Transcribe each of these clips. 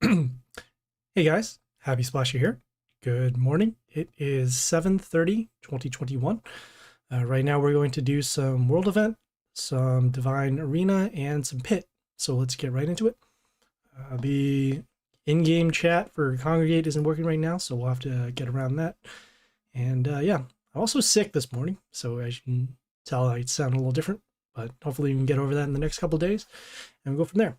Hey guys, Happy Splasher here. Good morning. It is 7:30, 2021. Right now we're going to do some world event, some divine arena, and some pit. So let's get right into it. The in-game chat for Congregate isn't working right now, so we'll have to get around that. And yeah, I'm also sick this morning, so as you can tell, I sound a little different, but hopefully we can get over that in the next couple of days, and we'll go from there.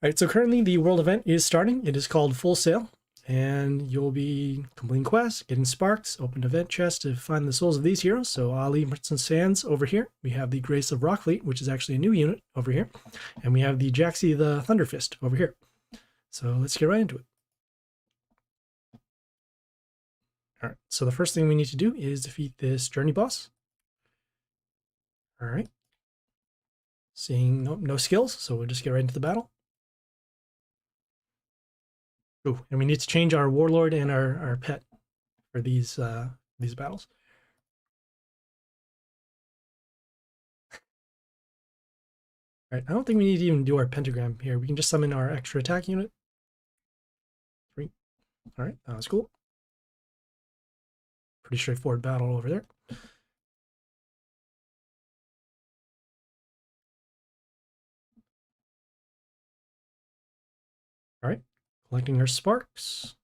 All right, so currently the world event is starting. It is called Full Sail, and you'll be completing quests, getting sparks, open event chest to find the souls of these heroes. So Ali, Merchant Sands over here. We have the Grace of Rockfleet, which is actually a new unit over here. And we have the Jaxie the Thunderfist over here. So let's get right into it. All right, so the first thing we need to do is defeat this journey boss. All right. Seeing no skills, so we'll just get right into the battle. Ooh, and we need to change our warlord and our pet for these battles. All right, I don't think we need to even do our pentagram here. We can just summon our extra attack unit. 3. All right, that was cool. Pretty straightforward battle over there. All right, collecting our sparks,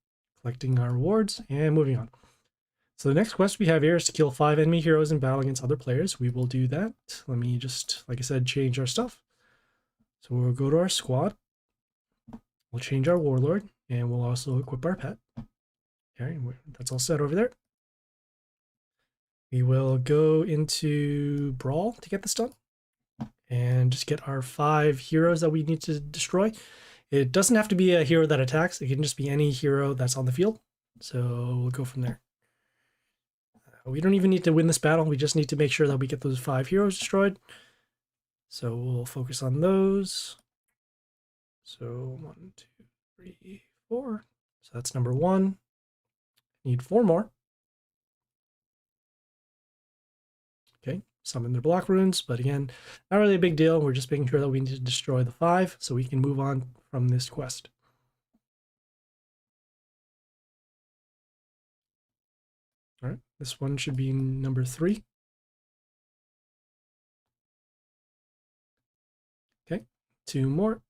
collecting our rewards, and moving on. So the next quest we have here is to kill 5 enemy heroes in battle against other players. We will do that. Let me just, like I said, change our stuff. So we'll go to our squad. We'll change our warlord, and we'll also equip our pet. Okay, that's all set over there. We will go into Brawl to get this done, and just get our 5 heroes that we need to destroy. It doesn't have to be a hero that attacks. It can just be any hero that's on the field. So we'll go from there. We don't even need to win this battle. We just need to make sure that we get those 5 heroes destroyed. So we'll focus on those. So 1, 2, 3, 4. So that's number 1. Need 4 more. Okay, summon their block runes, but again, not really a big deal. We're just making sure that we need to destroy the 5 so we can move on from this quest. All right, this one should be number 3. Okay, 2 more.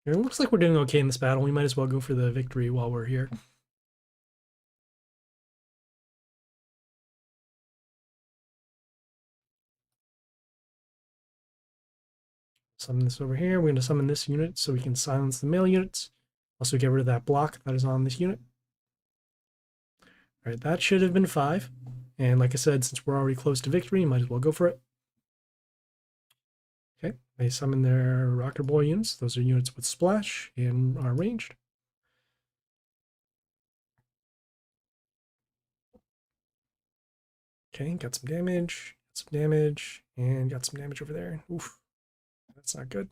It looks like we're doing okay in this battle. We might as well go for the victory while we're here. Summon this over here. We're going to summon this unit so we can silence the male units. Also get rid of that block that is on this unit. All right, that should have been 5. And like I said, since we're already close to victory, might as well go for it. Okay, they summon their Rocker Boy units. Those are units with splash and are ranged. Okay, got some damage, and got some damage over there. Oof, that's not good.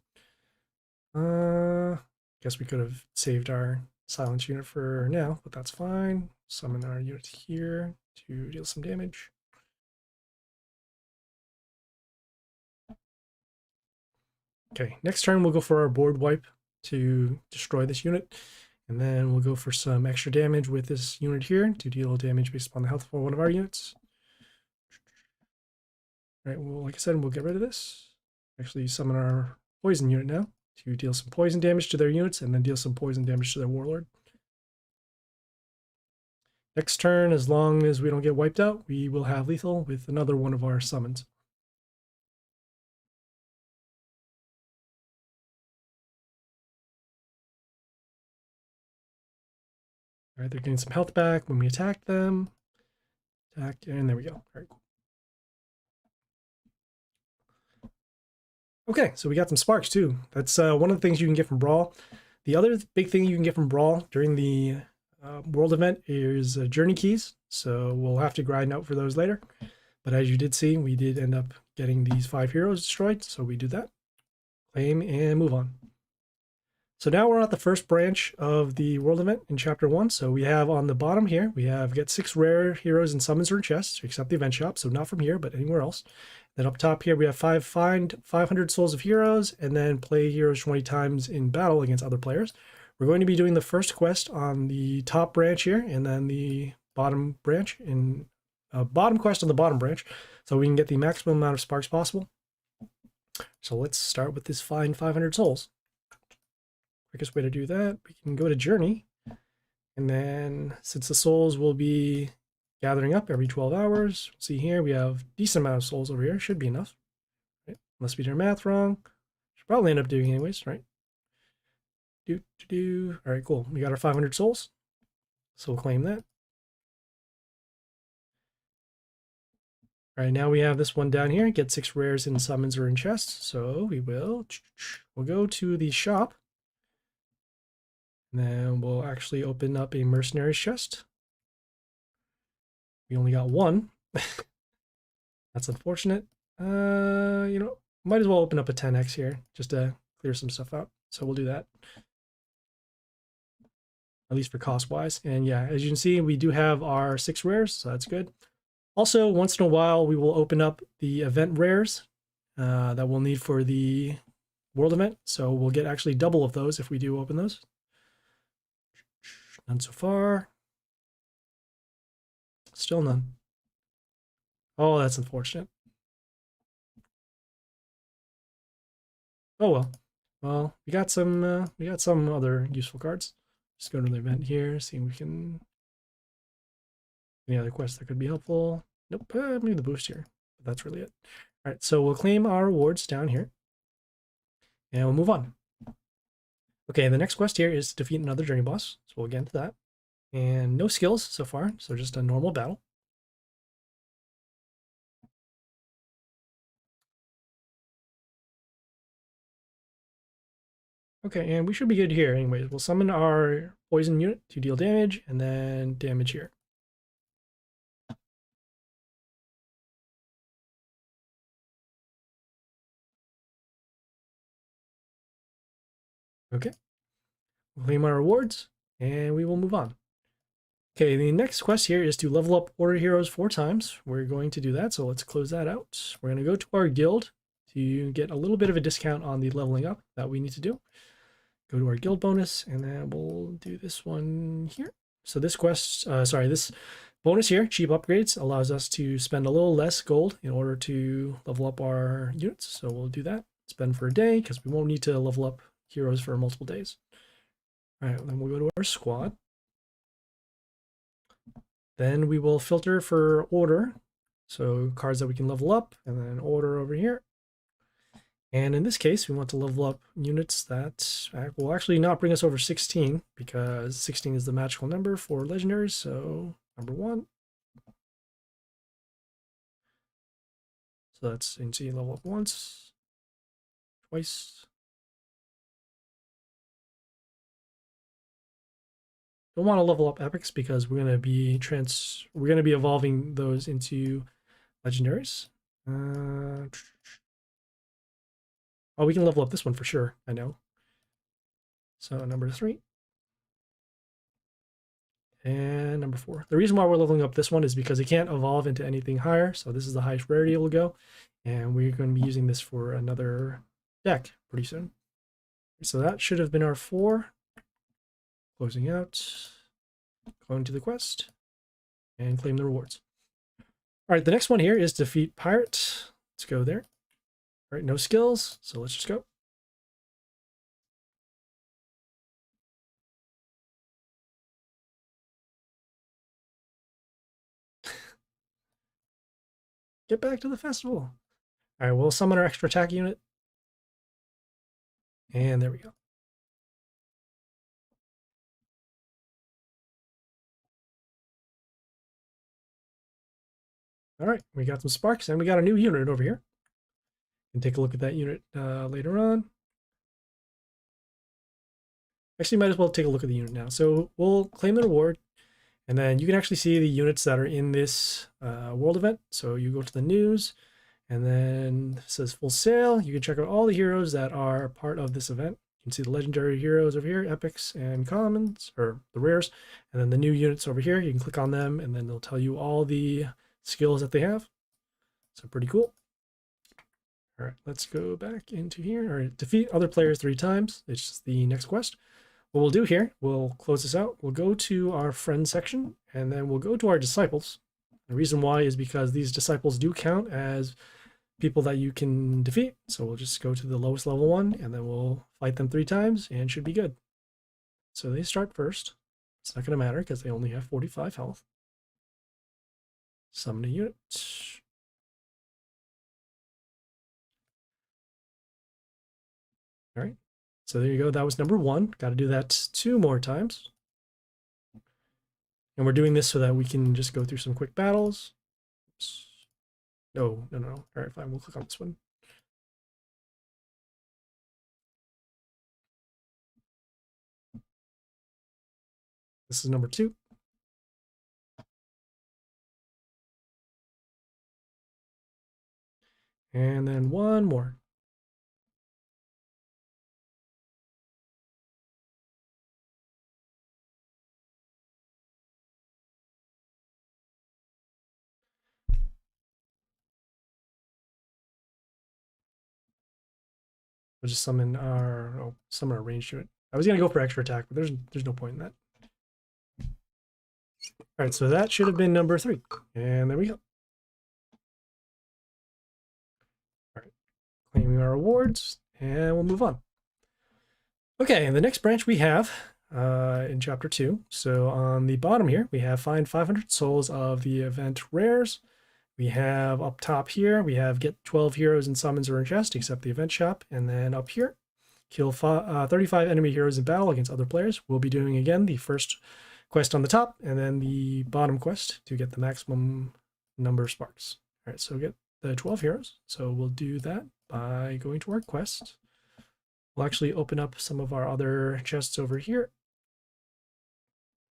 Guess we could have saved our silence unit for now, but that's fine. Summon our unit here to deal some damage. Okay, next turn we'll go for our board wipe to destroy this unit. And then we'll go for some extra damage with this unit here to deal damage based upon the health for one of our units. All right, well, like I said, we'll get rid of this. Actually summon our poison unit now to deal some poison damage to their units and then deal some poison damage to their warlord. Next turn, as long as we don't get wiped out, we will have lethal with another one of our summons. All right, they're getting some health back when we attack them. Attack, and there we go. All right, cool. Okay, so we got some sparks too. That's one of the things you can get from Brawl. The other big thing you can get from Brawl during the world event is journey keys. So we'll have to grind out for those later. But as you did see, we did end up getting these 5 heroes destroyed. So we do that. Claim and move on. So now we're at the first branch of the world event in chapter 1. So we have on the bottom here, we have get 6 rare heroes and summons or chests, except the event shop, so not from here, but anywhere else. Then up top here, we have find 500 souls of heroes, and then play heroes 20 times in battle against other players. We're going to be doing the first quest on the top branch here, and then the bottom branch in bottom quest on the bottom branch, so we can get the maximum amount of sparks possible. So let's start with this find 500 souls. Quickest way to do that, we can go to journey, and then since the souls will be gathering up every 12 hours, see here we have a decent amount of souls over here. Should be enough, right? Unless we did our math wrong. Should probably end up doing anyways, right? All right, cool. We got our 500 souls, so we'll claim that. All right, now we have this one down here. Get 6 rares in summons or in chests. So we'll go to the shop. And then we'll actually open up a mercenaries chest. We only got 1. That's unfortunate. Might as well open up a 10x here just to clear some stuff out. So we'll do that. At least for cost wise. And yeah, as you can see, we do have our 6 rares, so that's good. Also, once in a while, we will open up the event rares that we'll need for the world event. So we'll get actually double of those if we do open those. None so far. Still none. Oh, that's unfortunate. Oh well. Well, we got some other useful cards. Just go to the event here, see if we can any other quests that could be helpful. Nope, maybe the boost here. But that's really it. All right, so we'll claim our rewards down here. And we'll move on. Okay, the next quest here is to defeat another journey boss. So we'll get into that. And no skills so far, so just a normal battle. Okay, and we should be good here anyways. We'll summon our poison unit to deal damage, and then damage here. Okay, we'll claim our rewards, and we will move on. Okay, the next quest here is to level up order heroes 4 times. We're going to do that, so let's close that out. We're going to go to our guild to get a little bit of a discount on the leveling up that we need to do. Go to our guild bonus, and then we'll do this one here. So this this bonus here, cheap upgrades, allows us to spend a little less gold in order to level up our units. So we'll do that. Spend for a day, because we won't need to level up heroes for multiple days. All right, then we'll go to our squad. Then we will filter for order. So cards that we can level up, and then order over here. And in this case, we want to level up units that will actually not bring us over 16, because 16 is the magical number for legendaries. So number 1. So that's, you can see, level up once, twice. Don't want to level up epics because we're going to be evolving those into legendaries. Oh, we can level up this one for sure. I know. So number 3. And number 4. The reason why we're leveling up this one is because it can't evolve into anything higher. So this is the highest rarity it will go. And we're going to be using this for another deck pretty soon. So that should have been our 4. Closing out. Going to the quest. And claim the rewards. All right, the next one here is defeat pirate. Let's go there. All right, no skills, so let's just go. Get back to the festival. All right, we'll summon our extra attack unit. And there we go. All right, we got some sparks, and we got a new unit over here. You can take a look at that unit later on. Actually, might as well take a look at the unit now. So we'll claim the reward, and then you can actually see the units that are in this world event. So you go to the news, and then it says full sale. You can check out all the heroes that are part of this event. You can see the legendary heroes over here, epics and commons, or the rares. And then the new units over here, you can click on them and then they'll tell you all the skills that they have. So pretty cool. All right, let's go back into here. All right, defeat other players 3 times. It's just the next quest. What we'll do here, we'll close this out. We'll go to our friends section and then we'll go to our disciples. The reason why is because these disciples do count as people that you can defeat. So we'll just go to the lowest level one and then we'll fight them 3 times and should be good. So they start first. It's not going to matter because they only have 45 health. Summon a unit. All right. So there you go. That was number 1. Got to do that 2 more times. And we're doing this so that we can just go through some quick battles. Oops. No. All right, fine. We'll click on this one. This is number 2. And then 1 more. We'll just summon our ranged unit. I was gonna go for extra attack, but there's no point in that. All right, so that should have been number 3, and there we go. All right, claiming our rewards, and we'll move on. Okay, and the next branch we have in chapter 2. So on the bottom here, we have find 500 souls of the event rares. We have up top here, we have get 12 heroes and summons or in chest, except the event shop. And then up here, kill 35 enemy heroes in battle against other players. We'll be doing again the first quest on the top and then the bottom quest to get the maximum number of sparks. All right, so get the 12 heroes. So we'll do that by going to our quest. We'll actually open up some of our other chests over here.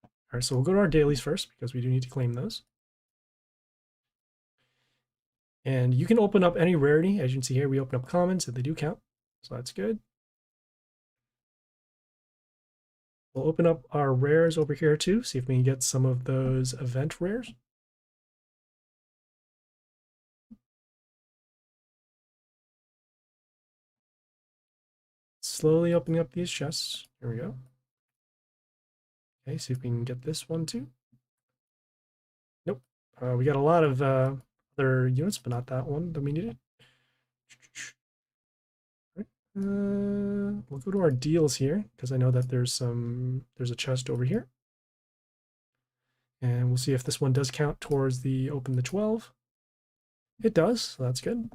All right, so we'll go to our dailies first because we do need to claim those. And you can open up any rarity. As you can see here, we open up commons and they do count. So that's good. We'll open up our rares over here too, see if we can get some of those event rares. Slowly opening up these chests. Here we go. Okay, see if we can get this one too. Nope. We got a lot of other units, but not that one that we needed. We'll go to our deals here because I know that there's a chest over here. And we'll see if this one does count towards the open the 12. It does, so that's good.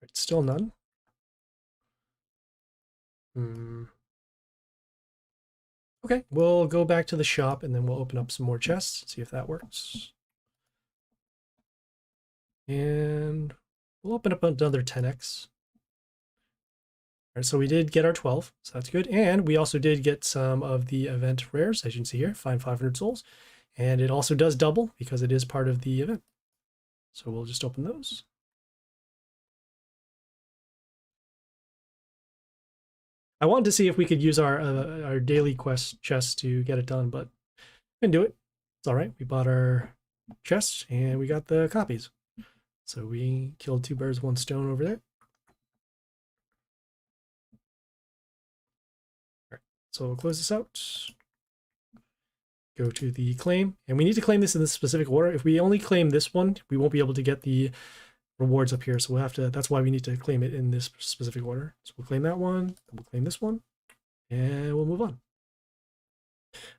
Right, still none. Okay, we'll go back to the shop and then we'll open up some more chests, see if that works. And we'll open up another 10x. All right, so we did get our 12, so that's good. And we also did get some of the event rares, as you can see here, find 500 souls. And it also does double because it is part of the event. So we'll just open those. I wanted to see if we could use our daily quest chest to get it done, but we can do it. It's all right. We bought our chests and we got the copies. So we killed 2 birds, 1 stone over there. All right, so we'll close this out. Go to the claim, and we need to claim this in this specific order. If we only claim this one, we won't be able to get the rewards up here. So we'll have to, that's why we need to claim it in this specific order. So we'll claim that one, we'll claim this one, and we'll move on.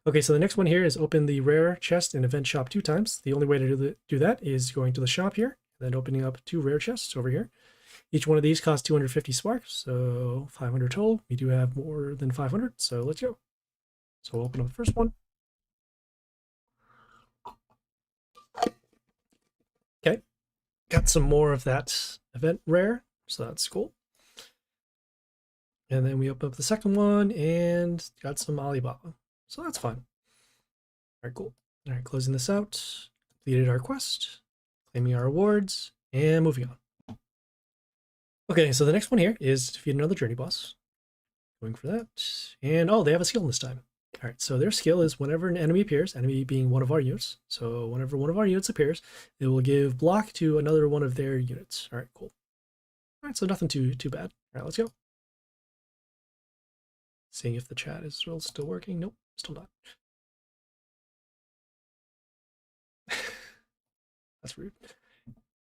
Okay, so the next one here is open the rare chest in event shop 2 times. The only way to do that is going to the shop here, and then opening up 2 rare chests over here. Each one of these costs 250 sparks, so 500 total. We do have more than 500, so let's go. So we'll open up the first one. Okay, got some more of that event rare, so that's cool. And then we open up the second one and got some Alibaba, so that's fine. All right, cool. All right, closing this out, completed our quest, claiming our rewards, and moving on. Okay, so the next one here is defeat another journey boss. Going for that. And oh, they have a skill this time. All right, so their skill is whenever an enemy appears, enemy being one of our units. So whenever one of our units appears, it will give block to another one of their units. All right, cool. All right, so nothing too bad. All right, let's go. Seeing if the chat is still working. Nope, still not. That's rude.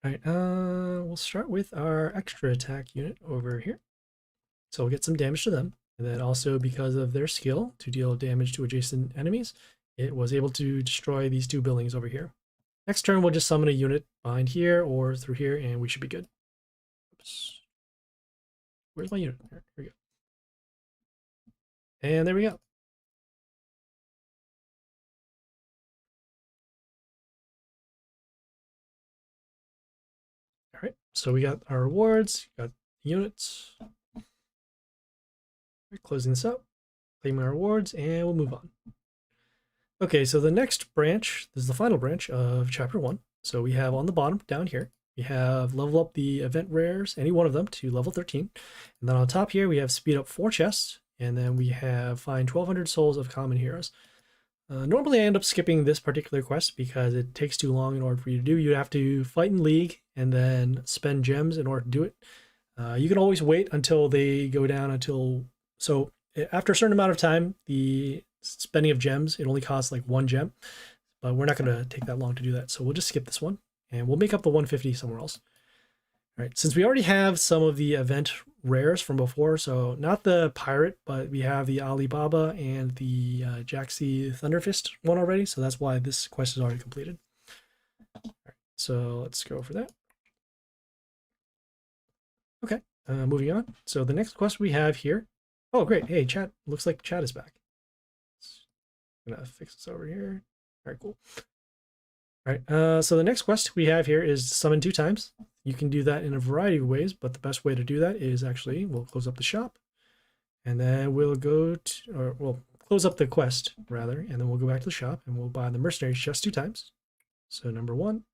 All right, we'll start with our extra attack unit over here. So we'll get some damage to them. And then also because of their skill to deal damage to adjacent enemies, it was able to destroy these two buildings over here. Next turn, we'll just summon a unit behind here or through here, and we should be good. Oops. Where's my unit? Here we go. And there we go. All right, so we got our rewards, got units. Right, closing this up, claiming our rewards, and we'll move on. Okay, so the next branch, this is the final branch of chapter 1. So we have on the bottom down here, we have level up the event rares, any one of them, to level 13. And then on top here, we have speed up 4 chests, and then we have find 1200 souls of common heroes. Normally I end up skipping this particular quest because it takes too long in order for you to do. You have to fight in League and then spend gems in order to do it. You can always wait until they go down so after a certain amount of time, the spending of gems, it only costs like 1 gem, but we're not going to take that long to do that. So we'll just skip this one and we'll make up the 150 somewhere else. All right, since we already have some of the event rares from before, so not the pirate, but we have the Alibaba and the Jaxi Thunderfist one already, so that's why this quest is already completed. All right, so let's go for that. Okay, moving on. So the next quest we have here. Oh, great. Hey, chat. Looks like chat is back. I'm gonna fix this over here. All right, cool. All right, so the next quest we have here is summon 2 times. You can do that in a variety of ways, but the best way to do that is actually, we'll close up the shop, and then we'll go to, or we'll close up the quest, rather, and then we'll go back to the shop, and we'll buy the mercenary chest 2 times. So number 1.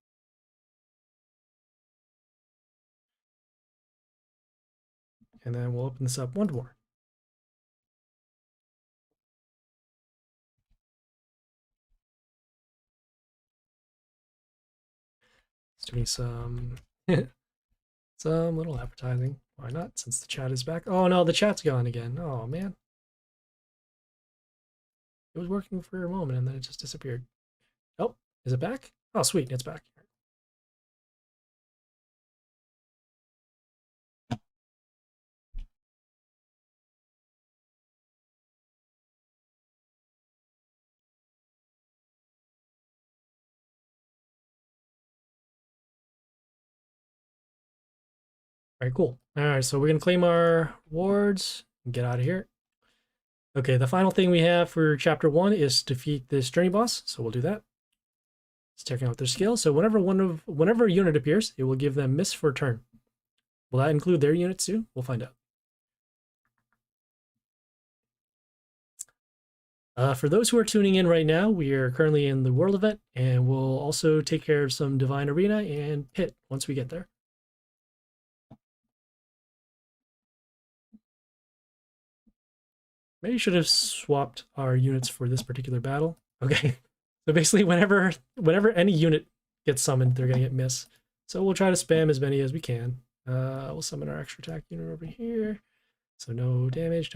And then we'll open this up 1 more. It's doing some little advertising. Why not? Since the chat is back. Oh no, the chat's gone again. Oh man. It was working for a moment and then it just disappeared. Oh, is it back? Oh, sweet, it's back. All right, cool. All right, so we're gonna claim our rewards and get out of here. Okay, the final thing we have for chapter 1 is defeat this journey boss. So we'll do that. Let's check out their skill. So whenever a unit appears, it will give them miss for a turn. Will that include their units too? We'll find out. For those who are tuning in right now, we are currently in the world event, and we'll also take care of some Divine Arena and Pit once we get there. Maybe you should have swapped our units for this particular battle. Okay, so basically whenever any unit gets summoned, they're gonna get miss. So we'll try to spam as many as we can. We'll summon our extra attack unit over here. So no damage,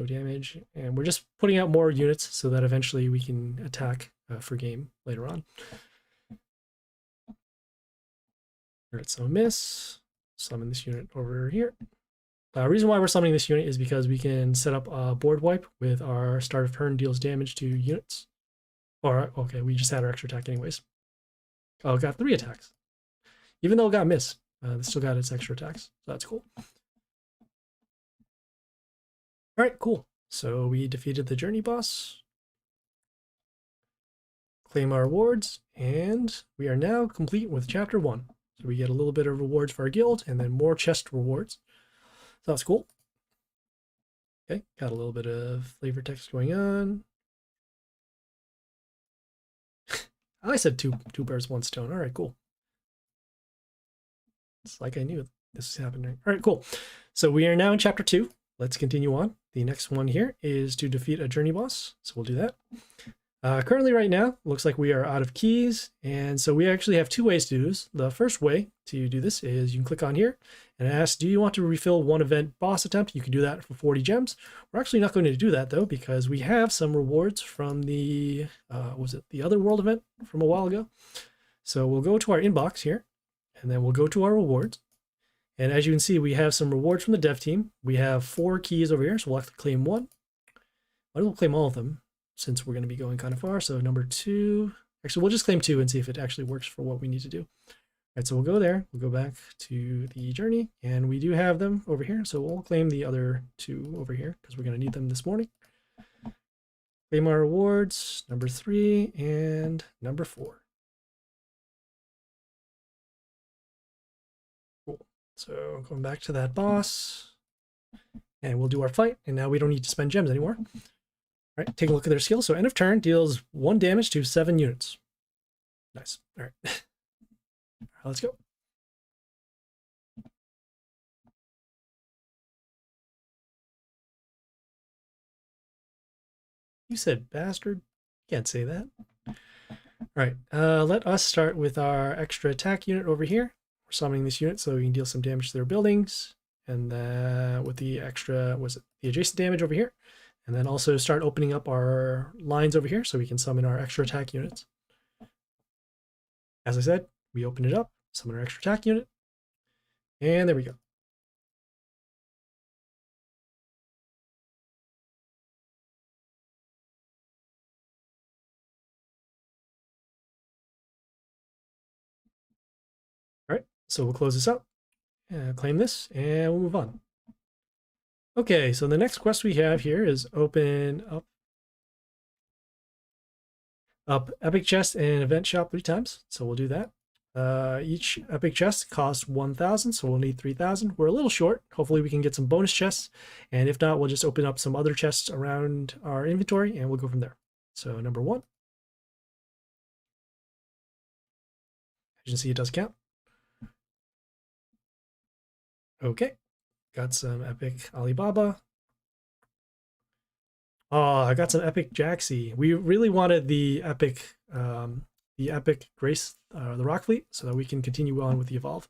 and we're just putting out more units so that eventually we can attack for game later on. All right, so miss. Summon this unit over here. Reason why we're summoning this unit is because we can set up a board wipe with our start of turn deals damage to units. Or, okay, we just had our extra attack anyways. Oh, it got 3 attacks. Even though it got miss, it still got its extra attacks. So that's cool. All right, cool. So we defeated the journey boss. Claim our rewards, and we are now complete with chapter 1. So we get a little bit of rewards for our guild, and then more chest rewards. So that's cool. Okay, got a little bit of flavor text going on. I said two birds, one stone. All right, cool. It's like I knew this is happening. All right, cool. So we are now in chapter 2. Let's continue on. The next one here is to defeat a journey boss. So we'll do that. Currently right now, looks like we are out of keys. And so we actually have 2 ways to do this. The first way to do this is you can click on here and ask, do you want to refill 1 event boss attempt? You can do that for 40 gems. We're actually not going to do that though, because we have some rewards from the, was it the other world event from a while ago? So we'll go to our inbox here and then we'll go to our rewards. And as you can see, we have some rewards from the dev team. We have 4 keys over here, so we'll have to claim 1. Might as well claim all of them since we're going to be going kind of far. So number 2, actually, we'll just claim 2 and see if it actually works for what we need to do. All right, so we'll go there. We'll go back to the journey, and we do have them over here. So we'll claim the other 2 over here because we're going to need them this morning. Claim our rewards, number 3 and number 4. So going back to that boss, and we'll do our fight, and now we don't need to spend gems anymore. All right, take a look at their skill. So end of turn deals 1 damage to 7 units. Nice. All right. All right, let's go. You said bastard? Can't say that. All right, let us start with our extra attack unit over here. We're summoning this unit so we can deal some damage to their buildings, and with the extra, the adjacent damage over here, and then also start opening up our lines over here so we can summon our extra attack units. As I said, we open it up, summon our extra attack unit, and there we go. All right, so we'll close this up, claim this, and we'll move on. Okay, so the next quest we have here is open up epic chest and event shop 3 times. So we'll do that. Each epic chest costs 1,000, so we'll need 3,000. We're a little short. Hopefully we can get some bonus chests, and if not, we'll just open up some other chests around our inventory and we'll go from there. So number 1. As you can see, it does count. Okay, got some epic Alibaba. Oh, I got some epic Jaxi. We really wanted the epic Grace, the Rock Fleet, so that we can continue on with the Evolve.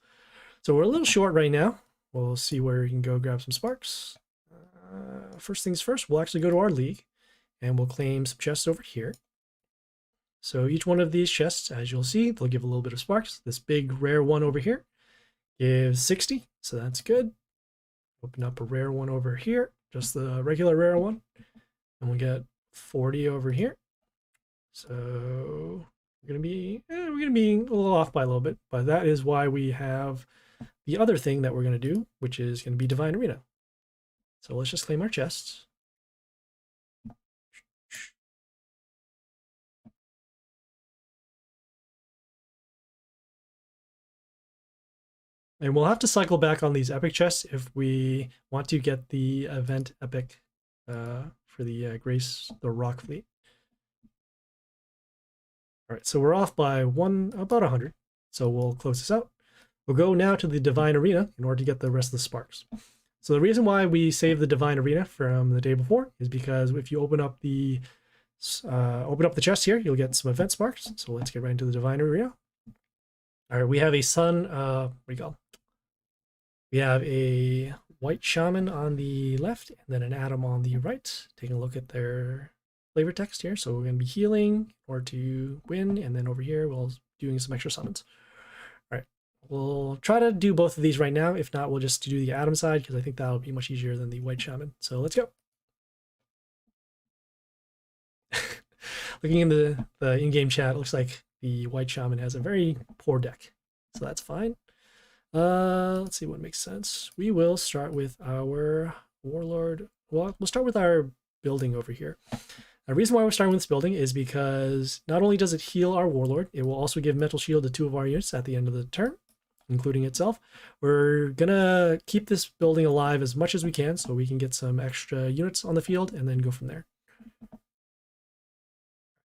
So we're a little short right now. We'll see where we can go grab some sparks. First things first, we'll actually go to our league and we'll claim some chests over here. So each one of these chests, as you'll see, they'll give a little bit of sparks. This big rare one over here gives 60, so that's good. Open up a rare one over here, just the regular rare one, and we'll get 40 over here. So we're gonna be a little off by a little bit, but that is why we have the other thing that we're gonna do, which is gonna be Divine Arena. So let's just claim our chests. And we'll have to cycle back on these epic chests if we want to get the event epic for the Grace, the Rock Fleet. All right, so we're off by about 100. So we'll close this out. We'll go now to the Divine Arena in order to get the rest of the sparks. So the reason why we saved the Divine Arena from the day before is because if you open up the chest here, you'll get some event sparks. So let's get right into the Divine Arena. All right, we have a sun, what do you call? We have a white shaman on the left and then an Adam on the right. Taking a look at their flavor text here. So we're going to be healing in order to win, and then over here we'll doing some extra summons. All right, we'll try to do both of these right now. If not, we'll just do the Adam side because I think that'll be much easier than the white shaman. So let's go. Looking in the in-game chat, it looks like the white shaman has a very poor deck, so that's fine. Let's see what makes sense. We will start with our warlord. Well, we'll start with our building over here. The reason why we're starting with this building is because not only does it heal our warlord, it will also give mental shield to 2 of our units at the end of the turn, including itself. We're gonna keep this building alive as much as we can so we can get some extra units on the field and then go from there.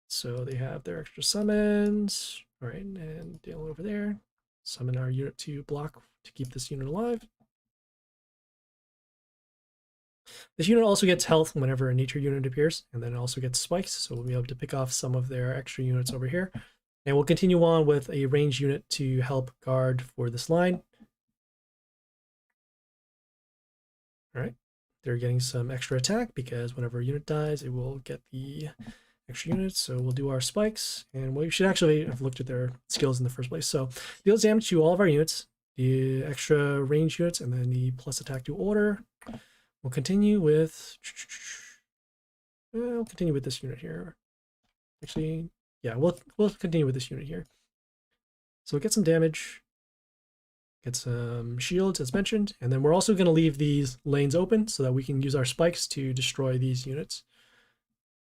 So they have their extra summons. All right, and Dale over there. Summon our unit to block to keep this unit alive. This unit also gets health whenever a nature unit appears, and then it also gets spikes, so we'll be able to pick off some of their extra units over here. And we'll continue on with a ranged unit to help guard for this line. All right, they're getting some extra attack because whenever a unit dies, it will get the extra units. So we'll do our spikes, and we should actually have looked at their skills in the first place. So deals damage to all of our units, the extra range units, and then the plus attack to order. We'll continue with this unit here. Actually, yeah, we'll continue with this unit here. So we'll get some damage, get some shields as mentioned, and then we're also going to leave these lanes open so that we can use our spikes to destroy these units.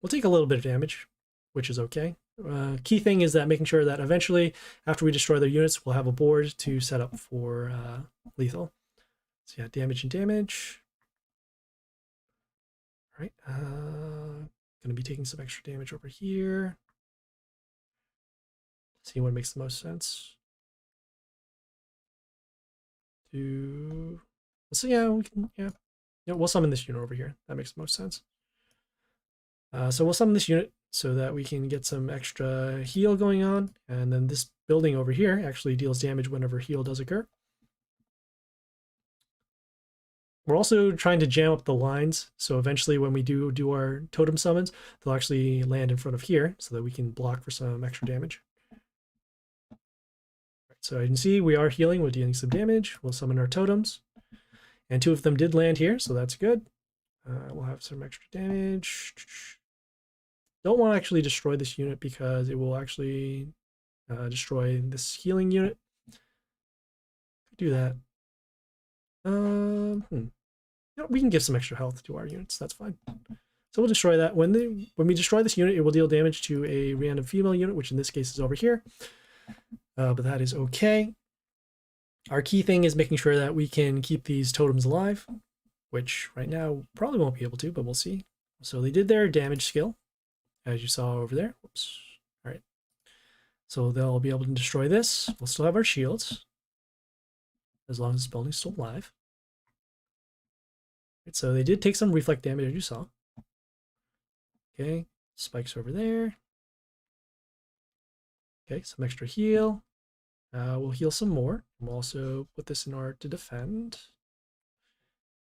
We'll take a little bit of damage, which is okay. Key thing is that making sure that eventually, after we destroy their units, we'll have a board to set up for lethal. So yeah, damage and damage. All right, gonna be taking some extra damage over here. See what makes the most sense. So yeah, we can, yeah, we'll summon this unit over here. That makes the most sense. So we'll summon this unit so that we can get some extra heal going on, and then this building over here actually deals damage whenever heal does occur. We're also trying to jam up the lines, so eventually when we do our totem summons, they'll actually land in front of here so that we can block for some extra damage. So you can see we are healing, we're dealing some damage. We'll summon our totems, and 2 of them did land here, so that's good. We'll have some extra damage. Don't want to actually destroy this unit because it will actually destroy this healing unit. Do that. We can give some extra health to our units. That's fine. So we'll destroy that. When we destroy this unit, it will deal damage to a random female unit, which in this case is over here. But that is okay. Our key thing is making sure that we can keep these totems alive, which right now probably won't be able to, but we'll see. So they did their damage skill, as you saw over there. Whoops. All right. So they'll be able to destroy this. We'll still have our shields, as long as this building's still alive. Right, so they did take some reflect damage, as you saw. Okay, spikes over there. Okay, some extra heal. We'll heal some more. We'll also put this in order to defend.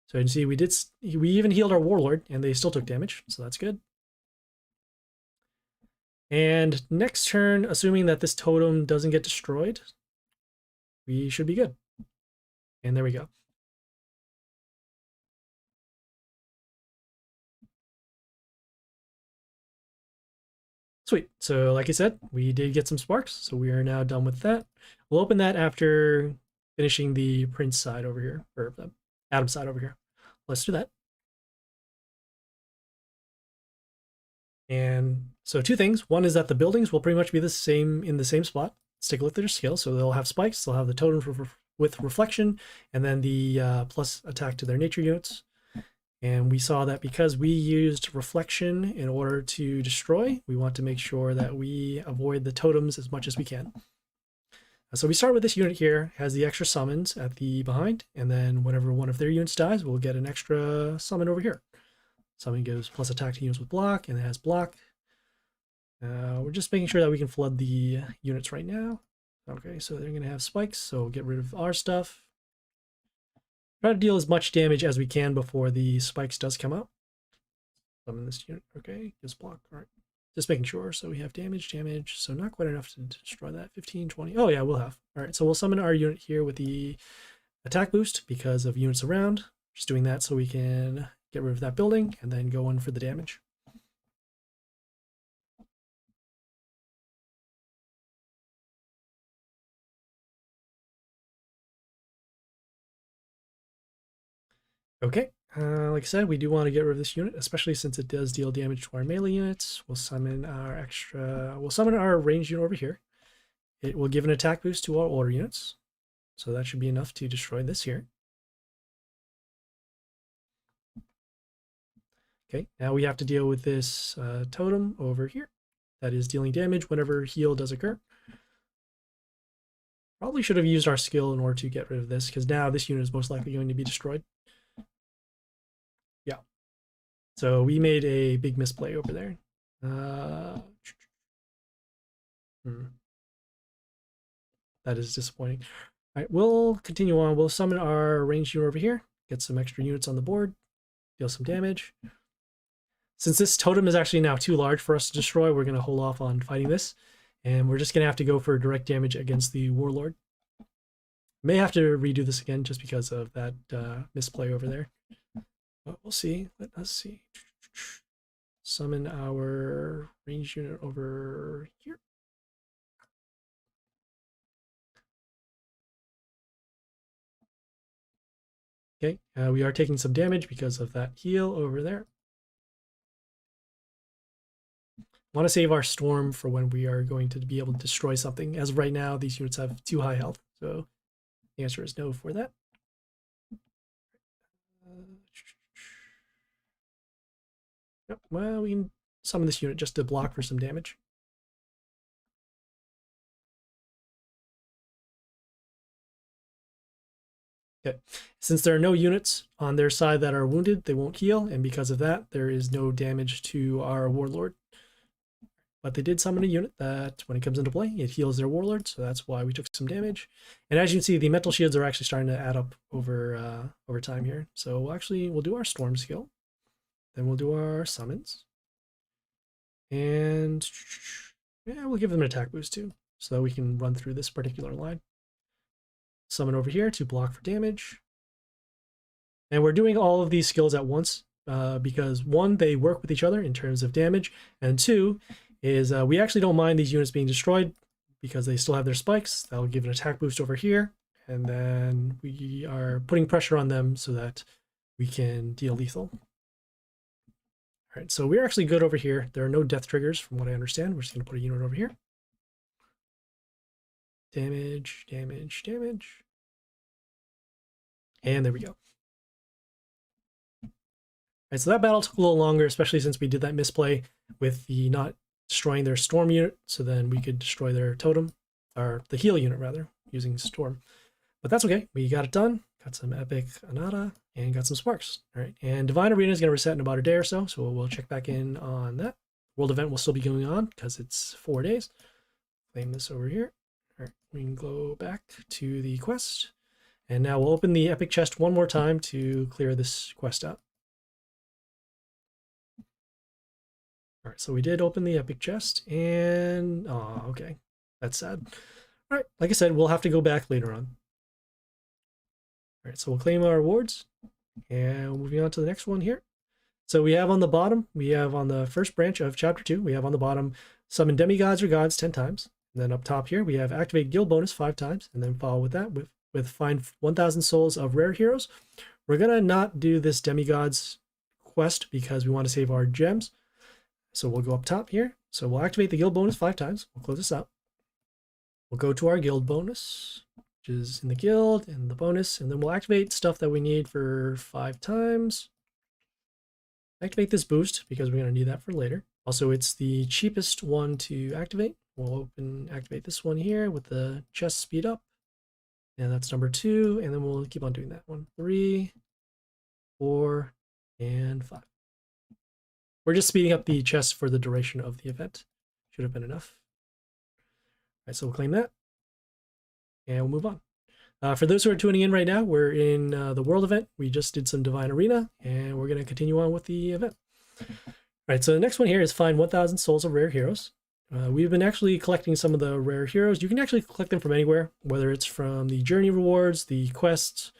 So you can see we even healed our warlord, and they still took damage, so that's good. And next turn, assuming that this totem doesn't get destroyed, we should be good. And there we go. Sweet. So like I said, we did get some sparks, so we are now done with that. We'll open that after finishing the Prince side over here, or the Adam side over here. Let's do that. And so 2 things. One is that the buildings will pretty much be the same in the same spot. Let's take a look at their skill. So they'll have spikes, they'll have the totems with reflection, and then the plus attack to their nature units. And we saw that because we used reflection in order to destroy, we want to make sure that we avoid the totems as much as we can. So we start with this unit here, has the extra summons at the behind, and then whenever one of their units dies, we'll get an extra summon over here. Summon gives plus attack to units with block, and it has block. We're just making sure that we can flood the units right now. Okay, so they're going to have spikes, so get rid of our stuff. Try to deal as much damage as we can before the spikes does come out. Summon this unit. Okay, just block. All right. Just making sure. So we have damage. So not quite enough to destroy that. 15, 20. Oh yeah, we'll have. All right, so we'll summon our unit here with the attack boost because of units around. Just doing that so we can get rid of that building and then go in for the damage. Okay, like I said, we do want to get rid of this unit, especially since it does deal damage to our melee units. We'll summon our ranged unit over here. It will give an attack boost to our order units. So that should be enough to destroy this here. Okay, now we have to deal with this totem over here that is dealing damage whenever heal does occur. Probably should have used our skill in order to get rid of this, because now this unit is most likely going to be destroyed. Yeah. So we made a big misplay over there. That is disappointing. All right, we'll continue on. We'll summon our ranged unit over here, get some extra units on the board, deal some damage. Since this totem is actually now too large for us to destroy, we're going to hold off on fighting this. And we're just going to have to go for direct damage against the Warlord. May have to redo this again just because of that misplay over there. But we'll see. Let us see. Summon our ranged unit over here. Okay, we are taking some damage because of that heal over there. Want to save our storm for when we are going to be able to destroy something. As of right now, these units have too high health, so the answer is no for that. Yep, well, we can summon this unit just to block for some damage. Okay, since there are no units on their side that are wounded, they won't heal, and because of that, there is no damage to our Warlord. But they did summon a unit that, when it comes into play, it heals their Warlord, so that's why we took some damage. And as you can see, the mental shields are actually starting to add up over time here. So we'll do our Storm skill. Then we'll do our summons. And yeah, we'll give them an attack boost too, so that we can run through this particular line. Summon over here to block for damage. And we're doing all of these skills at once because one, they work with each other in terms of damage, and two, is we actually don't mind these units being destroyed because they still have their spikes. That'll give an attack boost over here, and then we are putting pressure on them so that we can deal lethal. All right, so we're actually good over here. There are no death triggers from what I understand. We're just going to put a unit over here. Damage, damage, damage. And there we go. All right, so that battle took a little longer, especially since we did that misplay with the not destroying their storm unit, so then we could destroy their totem, or the heal unit rather, using storm. But that's okay, we got it done. Got some epic Anata and got some sparks. All right, and Divine Arena is going to reset in about a day or so, so we'll check back in on that. World event will still be going on because it's 4 days. Claim this over here. All right, we can go back to the quest, and now we'll open the epic chest one more time to clear this quest out. All right, so we did open the epic chest, and oh, okay, that's sad. All right, like I said, we'll have to go back later on. All right, so we'll claim our rewards, and moving on to the next one here. So we have on the bottom, we have on the first branch of chapter 2, we have on the bottom summon demigods or gods 10 times. And then up top here, we have activate guild bonus 5 times, and then follow with that with find 1,000 souls of rare heroes. We're gonna not do this demigods quest because we want to save our gems. So we'll go up top here. So we'll activate the guild bonus 5 times. We'll close this out. We'll go to our guild bonus, which is in the guild and the bonus, and then we'll activate stuff that we need for 5 times. Activate this boost because we're going to need that for later. Also, it's the cheapest one to activate. We'll activate this one here with the chest speed up. And that's number 2, and then we'll keep on doing that one. 3, 4, and 5. We're just speeding up the chest for the duration of the event. Should have been enough. All right, so we'll claim that. And we'll move on. For those who are tuning in right now, we're in the world event. We just did some Divine Arena, and we're going to continue on with the event. All right, so the next one here is find 1,000 souls of rare heroes. We've been actually collecting some of the rare heroes. You can actually collect them from anywhere, whether it's from the journey rewards, the quests,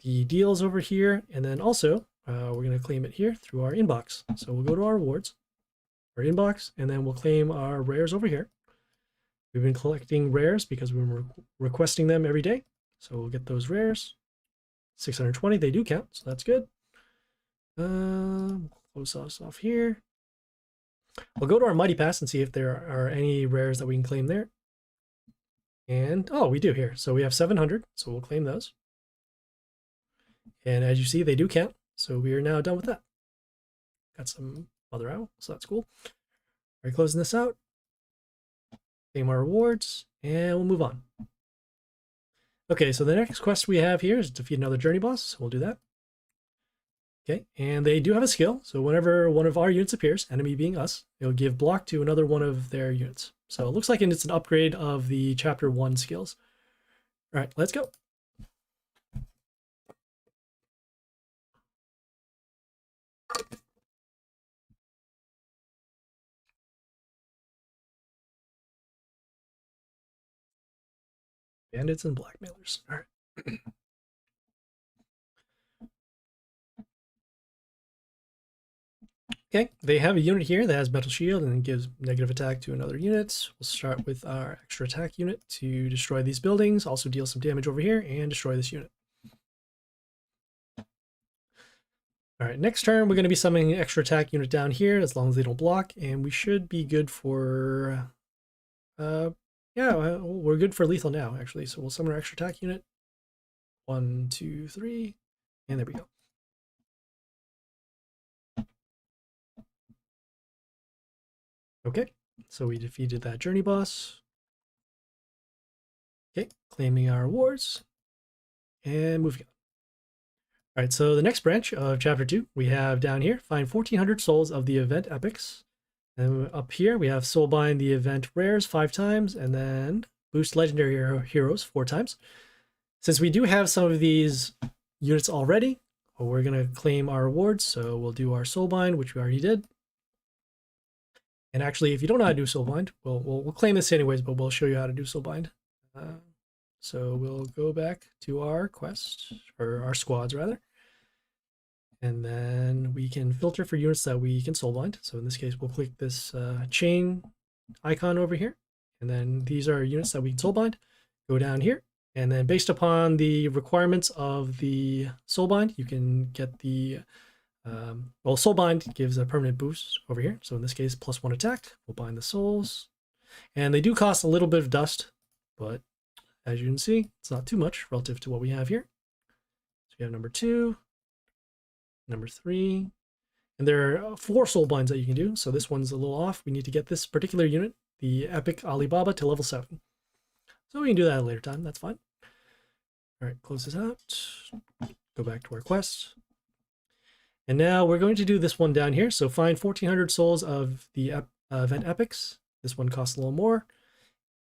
the deals over here, and then also we're going to claim it here through our inbox. So we'll go to our rewards, our inbox, and then we'll claim our rares over here. We've been collecting rares because we're requesting them every day. So we'll get those rares. 620, they do count, so that's good. Close us off here. We'll go to our Mighty Pass and see if there are any rares that we can claim there. And, oh, we do here. So we have 700, so we'll claim those. And as you see, they do count. So we are now done with that. Got some Mother Owl, so that's cool. All right, closing this out. Claim our rewards, and we'll move on. Okay, so the next quest we have here is defeat another journey boss. So we'll do that. Okay, and they do have a skill. So whenever one of our units appears, enemy being us, it'll give block to another one of their units. So it looks like it's an upgrade of the Chapter 1 skills. All right, let's go. Bandits and blackmailers. All right. Okay, they have a unit here that has metal shield and gives negative attack to another unit. We'll start with our extra attack unit to destroy these buildings, also deal some damage over here and destroy this unit. All right, next turn we're going to be summoning an extra attack unit down here as long as they don't block, and we should be good for yeah, we're good for lethal now actually. So we'll summon our extra attack unit. 1, 2, 3, and there we go. Okay, so we defeated that journey boss. Okay, claiming our rewards and moving on. All right, so the next branch of chapter 2 we have down here, find 1400 souls of the event epics. And up here we have soulbind the event rares 5 times and then boost legendary heroes 4 times. Since we do have some of these units already, we're going to claim our rewards. So we'll do our soulbind, which we already did. And actually, if you don't know how to do soulbind, we'll claim this anyways, but we'll show you how to do soulbind. So we'll go back to our quest, or our squads rather. And then we can filter for units that we can soulbind. So in this case, we'll click this chain icon over here. And then these are units that we can soulbind. Go down here. And then based upon the requirements of the soulbind, you can get the, well, soulbind gives a permanent boost over here. So in this case, +1 attack. We'll bind the souls. And they do cost a little bit of dust, but as you can see, it's not too much relative to what we have here. So we have number 2, number 3, and there are 4 soul binds that you can do. So this one's a little off. We need to get this particular unit, the Epic Alibaba, to level 7. So we can do that at a later time. That's fine. All right, close this out. Go back to our quest. And now we're going to do this one down here. So find 1400 souls of the event epics. This one costs a little more.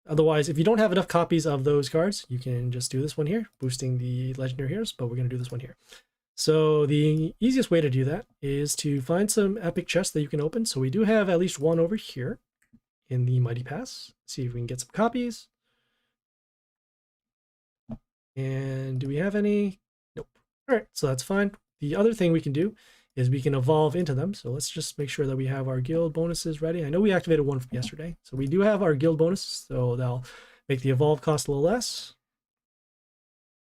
Otherwise, if you don't have enough copies of those cards, you can just do this one here, boosting the legendary heroes, but we're going to do this one here. So the easiest way to do that is to find some epic chests that you can open. So we do have at least one over here in the Mighty Pass. See if we can get some copies. And do we have any? Nope. All right, so that's fine. The other thing we can do is we can evolve into them. So let's just make sure that we have our guild bonuses ready. I know we activated one from yesterday. So we do have our guild bonuses, so that'll make the evolve cost a little less.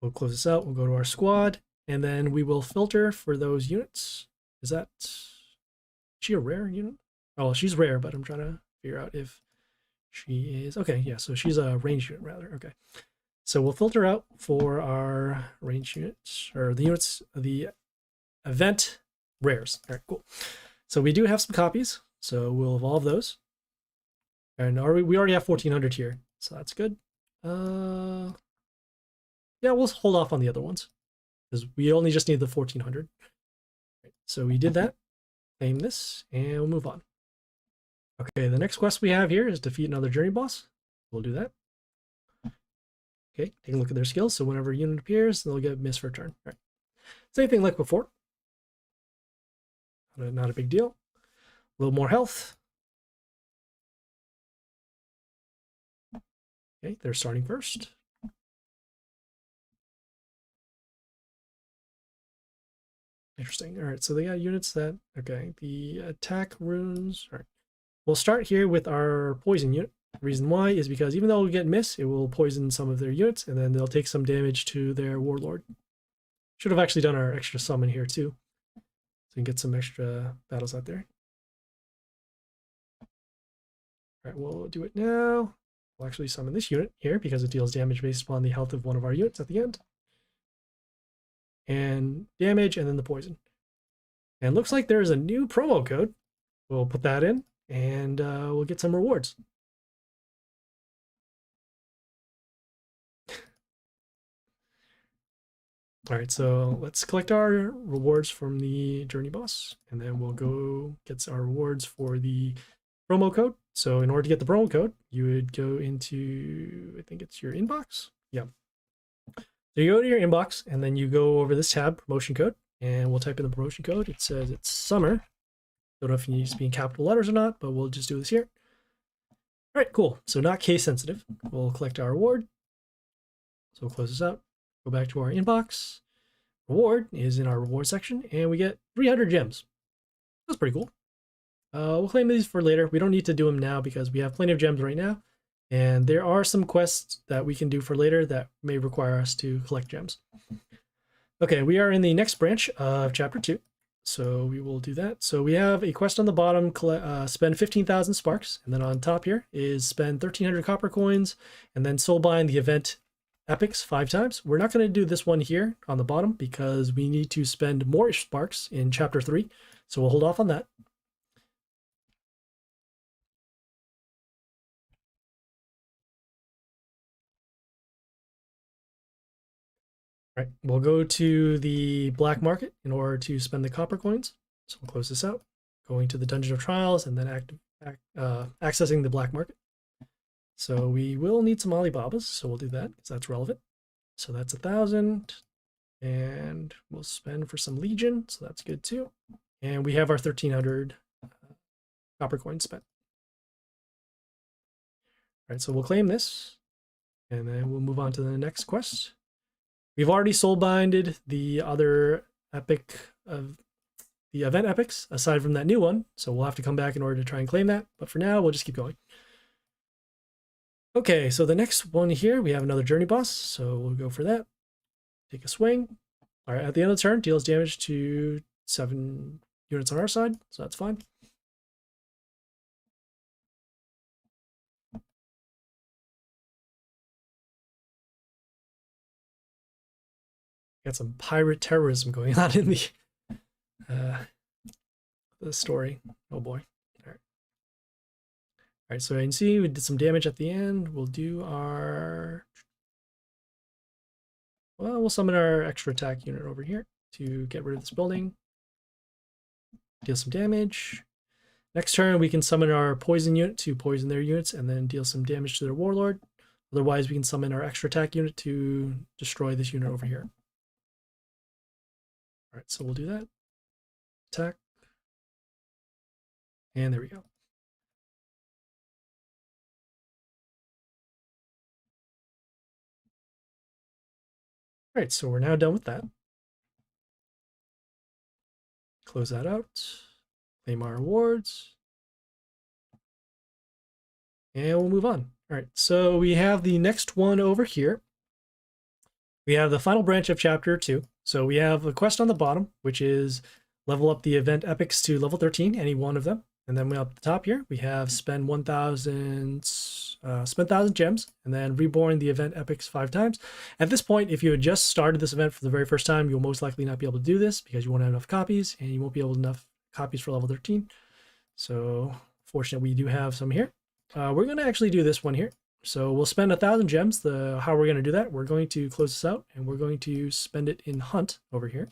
We'll close this out. We'll go to our squad, and then we will filter for those units. Is she a rare unit? Oh, she's rare, but I'm trying to figure out if she is. Okay, yeah, so she's a range unit rather. Okay. So we'll filter out for our range units, or the units, the event rares. All right, cool. So we do have some copies, so we'll evolve those. And we already have 1400 here, so that's good. Yeah, we'll hold off on the other ones because we only just need the 1400. Right, so we did that. Claim this, and we'll move on. Okay, the next quest we have here is defeat another journey boss. We'll do that. Okay, take a look at their skills. So whenever a unit appears, they'll get missed for a turn. All right. Same thing like before. Not a big deal. A little more health. Okay, they're starting first. Interesting. All right, so they got units that, okay, the attack runes. All right, we'll start here with our poison unit. The reason why is because even though we get miss, it will poison some of their units, and then they'll take some damage to their warlord. Should have actually done our extra summon here too, so we can get some extra battles out there. All right, we'll do it now. We'll actually summon this unit here because it deals damage based upon the health of one of our units at the end. And damage, and then the poison. And looks like there's a new promo code. We'll put that in, and we'll get some rewards. All right, so let's collect our rewards from the journey boss, and then we'll go get our rewards for the promo code. So in order to get the promo code, you would go into, I think it's your inbox. Yeah. So you go to your inbox, and then you go over this tab, promotion code, and we'll type in the promotion code. It says it's summer. Don't know if it needs to be in capital letters or not, but we'll just do this here. All right, cool. So not case sensitive. We'll collect our reward. So we'll close this out. Go back to our inbox. Reward is in our reward section, and we get 300 gems. That's pretty cool. We'll claim these for later. We don't need to do them now because we have plenty of gems right now. And there are some quests that we can do for later that may require us to collect gems. Okay, we are in the next branch of chapter 2. So we will do that. So we have a quest on the bottom, spend 15,000 sparks. And then on top here is spend 1,300 copper coins and then soulbind the event epics 5 times. We're not going to do this one here on the bottom because we need to spend more sparks in chapter 3. So we'll hold off on that. All right, we'll go to the black market in order to spend the copper coins. So we'll close this out, going to the Dungeon of Trials and then accessing the black market. So we will need some Alibabas, so we'll do that because that's relevant. So that's 1,000, and we'll spend for some Legion, so that's good too. And we have our 1,300 copper coins spent. All right, so we'll claim this, and then we'll move on to the next quest. We've already soulbinded the other epic of the event epics aside from that new one, so we'll have to come back in order to try and claim that. But for now, we'll just keep going. Okay, so the next one here, we have another journey boss, so we'll go for that. Take a swing. All right, at the end of the turn, deals damage to 7 units on our side, so that's fine. Got some pirate terrorism going on in the story. Oh boy. All right, so you can see we did some damage at the end. We'll do our... Well, we'll summon our extra attack unit over here to get rid of this building. Deal some damage. Next turn, we can summon our poison unit to poison their units and then deal some damage to their warlord. Otherwise, we can summon our extra attack unit to destroy this unit over here. All right, so we'll do that. Attack. And there we go. All right, so we're now done with that. Close that out. Claim our rewards. And we'll move on. All right, so we have the next one over here. We have the final branch of chapter 2. So we have a quest on the bottom, which is level up the event epics to level 13, any one of them. And then up the top here, we have spend 1,000 gems, and then reborn the event epics 5 times. At this point, if you had just started this event for the very first time, you'll most likely not be able to do this because you won't have enough copies, and you won't be able to enough copies for level 13. So fortunately, we do have some here. We're going to actually do this one here. So we'll spend 1,000 gems. How we're going to do that, we're going to close this out, and we're going to spend it in Hunt over here.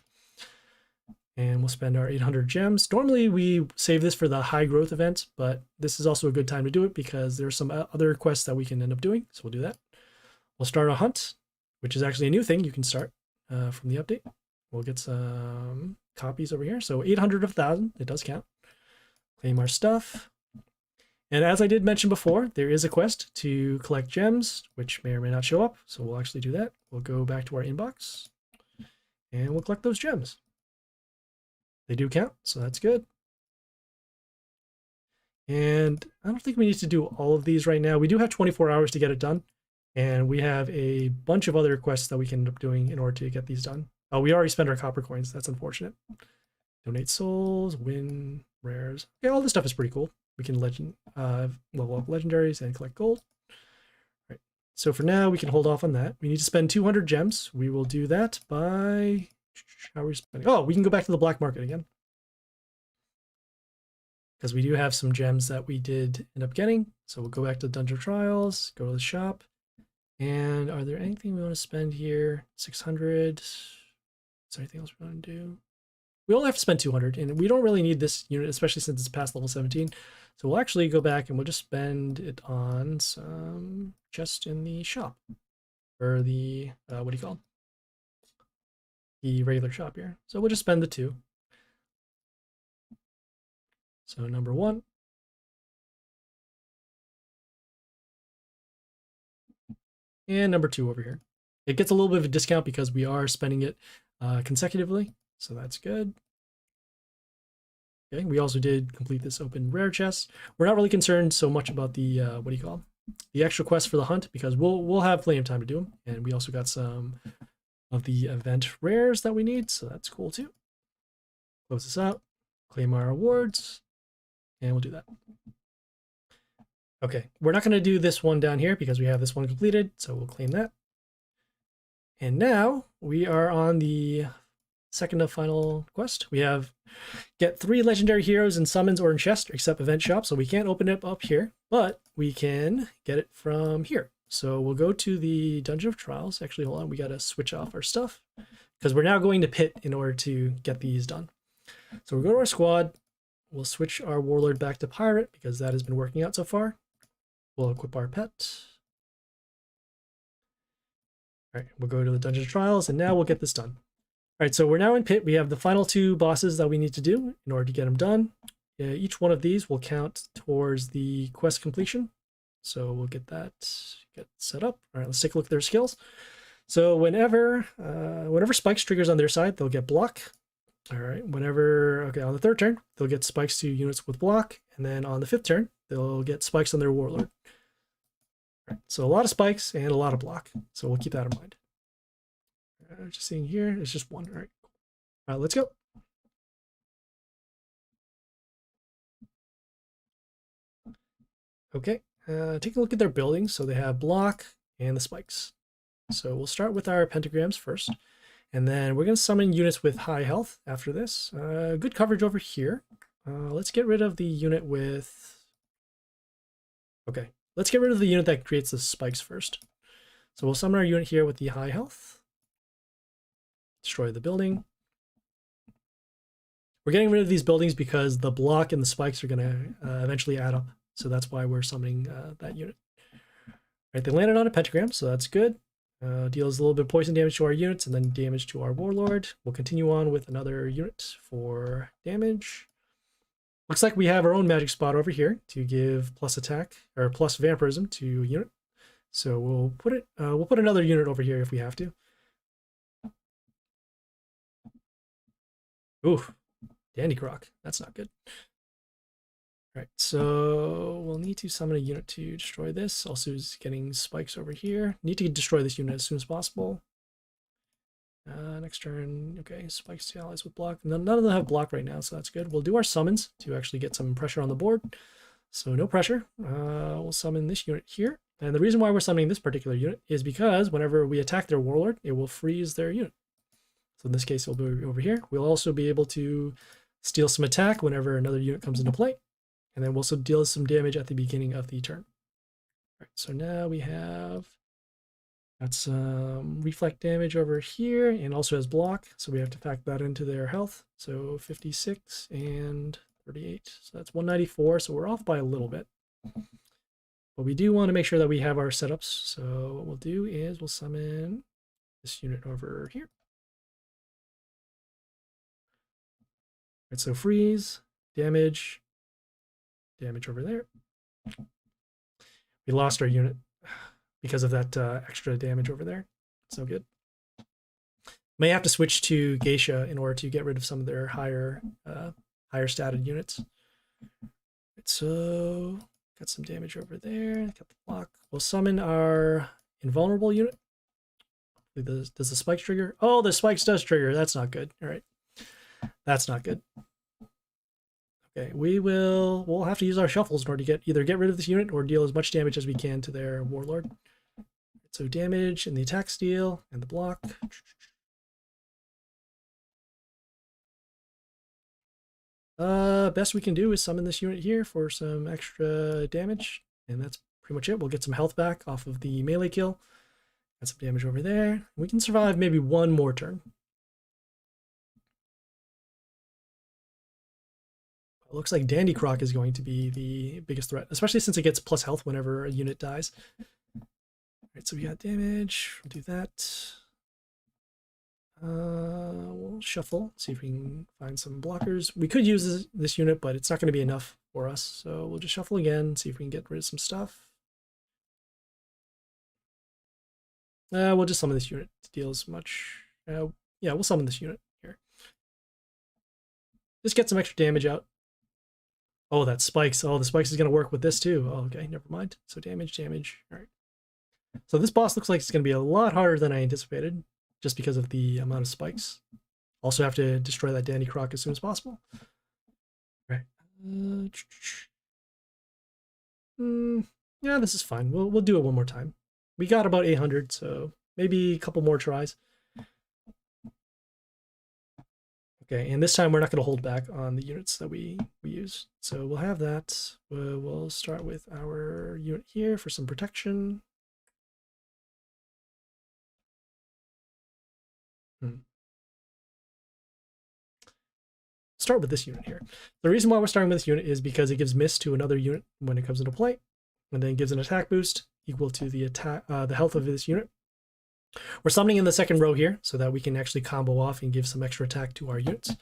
And we'll spend our 800 gems. Normally, we save this for the high growth event, but this is also a good time to do it because there's some other quests that we can end up doing. So we'll do that. We'll start a hunt, which is actually a new thing you can start from the update. We'll get some copies over here. So 800 of 1,000, it does count. Claim our stuff. And as I did mention before, there is a quest to collect gems, which may or may not show up. So we'll actually do that. We'll go back to our inbox and we'll collect those gems. They do count, so that's good. And I don't think we need to do all of these right now. We do have 24 hours to get it done. And we have a bunch of other quests that we can end up doing in order to get these done. Oh, we already spent our copper coins. That's unfortunate. Donate souls, win rares. Yeah, all this stuff is pretty cool. We can level up legendaries and collect gold. All right. So for now, we can hold off on that. We need to spend 200 gems. We will do that by... How are we spending? Oh, we can go back to the black market again. Because we do have some gems that we did end up getting. So we'll go back to Dungeon Trials, go to the shop. And are there anything we want to spend here? 600. there anything else we want to do? We only have to spend 200, and we don't really need this unit, especially since it's past level 17. So we'll actually go back and we'll just spend it on some just in the shop, or the what do you call it? The regular shop here. So we'll just spend the 2. So number 1. And number 2 over here. It gets a little bit of a discount because we are spending it consecutively, so that's good. Okay, we also did complete this open rare chest. We're not really concerned so much about the what do you call them? The extra quests for the hunt, because we'll have plenty of time to do them, and we also got some of the event rares that we need, so that's cool too. Close this out, claim our rewards, and we'll do that. Okay, we're not going to do this one down here because we have this one completed, so we'll claim that. And now we are on the second to final quest. We have get 3 legendary heroes in summons or in chest, except event shop, so we can't open it up here, but we can get it from here. So we'll go to the Dungeon of Trials. Actually, hold on, we got to switch off our stuff because we're now going to pit in order to get these done. So we'll go to our squad. We'll switch our warlord back to pirate because that has been working out so far. We'll equip our pet. All right, we'll go to the Dungeon of Trials, and now we'll get this done. All right, so we're now in pit. We have the final 2 bosses that we need to do in order to get them done. Each one of these will count towards the quest completion. So we'll get that set up. All right, let's take a look at their skills. So whenever spikes triggers on their side, they'll get block. All right, on the 3rd turn, they'll get spikes to units with block. And then on the 5th turn, they'll get spikes on their warlord. All right, so a lot of spikes and a lot of block. So we'll keep that in mind. Just seeing here, it's just 1. All right, let's go. Okay, take a look at their buildings. So they have block and the spikes. So we'll start with our pentagrams first, and then we're going to summon units with high health after this. Good coverage over here. Let's get rid of the unit with... Okay, let's get rid of the unit that creates the spikes first. So we'll summon our unit here with the high health. Destroy the building. We're getting rid of these buildings because the block and the spikes are going to eventually add up. So that's why we're summoning that unit. All right, they landed on a pentagram, so that's good. Deals a little bit of poison damage to our units and then damage to our warlord. We'll continue on with another unit for damage. Looks like we have our own magic spot over here to give plus attack or plus vampirism to a unit. So we'll put another unit over here if we have to. Ooh, Dandy Croc. That's not good. All right, so we'll need to summon a unit to destroy this. Also is getting spikes over here. Need to destroy this unit as soon as possible. Next turn, okay, spikes to allies with block. None of them have block right now, so that's good. We'll do our summons to actually get some pressure on the board. So no pressure. We'll summon this unit here. And the reason why we're summoning this particular unit is because whenever we attack their warlord, it will freeze their unit. So in this case, it'll be over here. We'll also be able to steal some attack whenever another unit comes into play. And then we'll also deal some damage at the beginning of the turn. All right, so now we have got some reflect damage over here and also has block. So we have to factor that into their health. So 56 and 38. So that's 194. So we're off by a little bit. But we do want to make sure that we have our setups. So what we'll do is we'll summon this unit over here. All right, so freeze, damage over there. We lost our unit because of that extra damage over there. So good. May have to switch to Geisha in order to get rid of some of their higher statted units. Right, so got some damage over there. Got the block. We'll summon our invulnerable unit. Does the spikes trigger? Oh, the spikes does trigger. That's not good. All right. That's not good. Okay, we'll have to use our shuffles in order to either get rid of this unit or deal as much damage as we can to their warlord. So damage and the attack steal and the block. Best we can do is summon this unit here for some extra damage, and that's pretty much it. We'll get some health back off of the melee kill. Got some damage over there. We can survive maybe one more turn. looks like Dandy Croc is going to be the biggest threat, especially since it gets plus health whenever a unit dies. All right, so we got damage. We'll do that. We'll shuffle, see if we can find some blockers. We could use this unit, but it's not going to be enough for us. So we'll just shuffle again, see if we can get rid of some stuff. We'll just summon this unit to deal as much. Yeah, we'll summon this unit here. Just get some extra damage out. Oh, that spikes. Oh, the spikes is going to work with this too. Oh, okay, never mind. So damage. All right. So this boss looks like it's going to be a lot harder than I anticipated, just because of the amount of spikes. Also have to destroy that Dandy Croc as soon as possible. All right. Yeah, this is fine. We'll do it one more time. We got about 800, so maybe a couple more tries. Okay, and this time we're not going to hold back on the units that we use. So we'll have that. We'll start with our unit here for some protection. Start with this unit here. The reason why we're starting with this unit is because it gives miss to another unit when it comes into play, and then gives an attack boost equal to the health of this unit. We're summoning in the second row here so that we can actually combo off and give some extra attack to our units.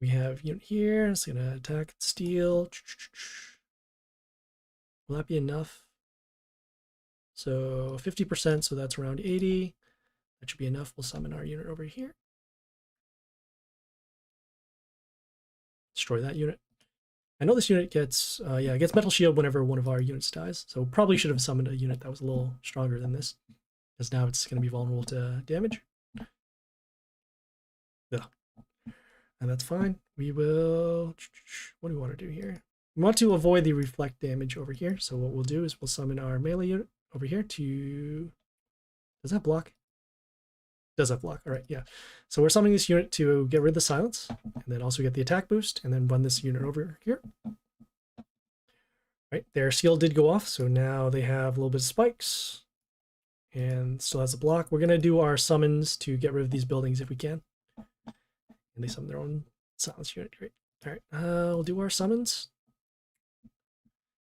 We have unit here, it's gonna attack, steal. Will that be enough? So 50%, so that's around 80. That should be enough. We'll summon our unit over here. Destroy that unit. I know this unit gets, it gets Metal Shield whenever one of our units dies. So probably should have summoned a unit that was a little stronger than this, because now it's going to be vulnerable to damage. Yeah. And that's fine. We will, what do we want to do here? We want to avoid the reflect damage over here. So what we'll do is we'll summon our melee unit over here to, does that block? Does that block? All right, yeah. So we're summoning this unit to get rid of the silence, and then also get the attack boost, and then run this unit over here. Right, their skill did go off, so now they have a little bit of spikes, and still has a block. We're gonna do our summons to get rid of these buildings if we can. And they summon their own silence unit. Great. All right, we'll do our summons.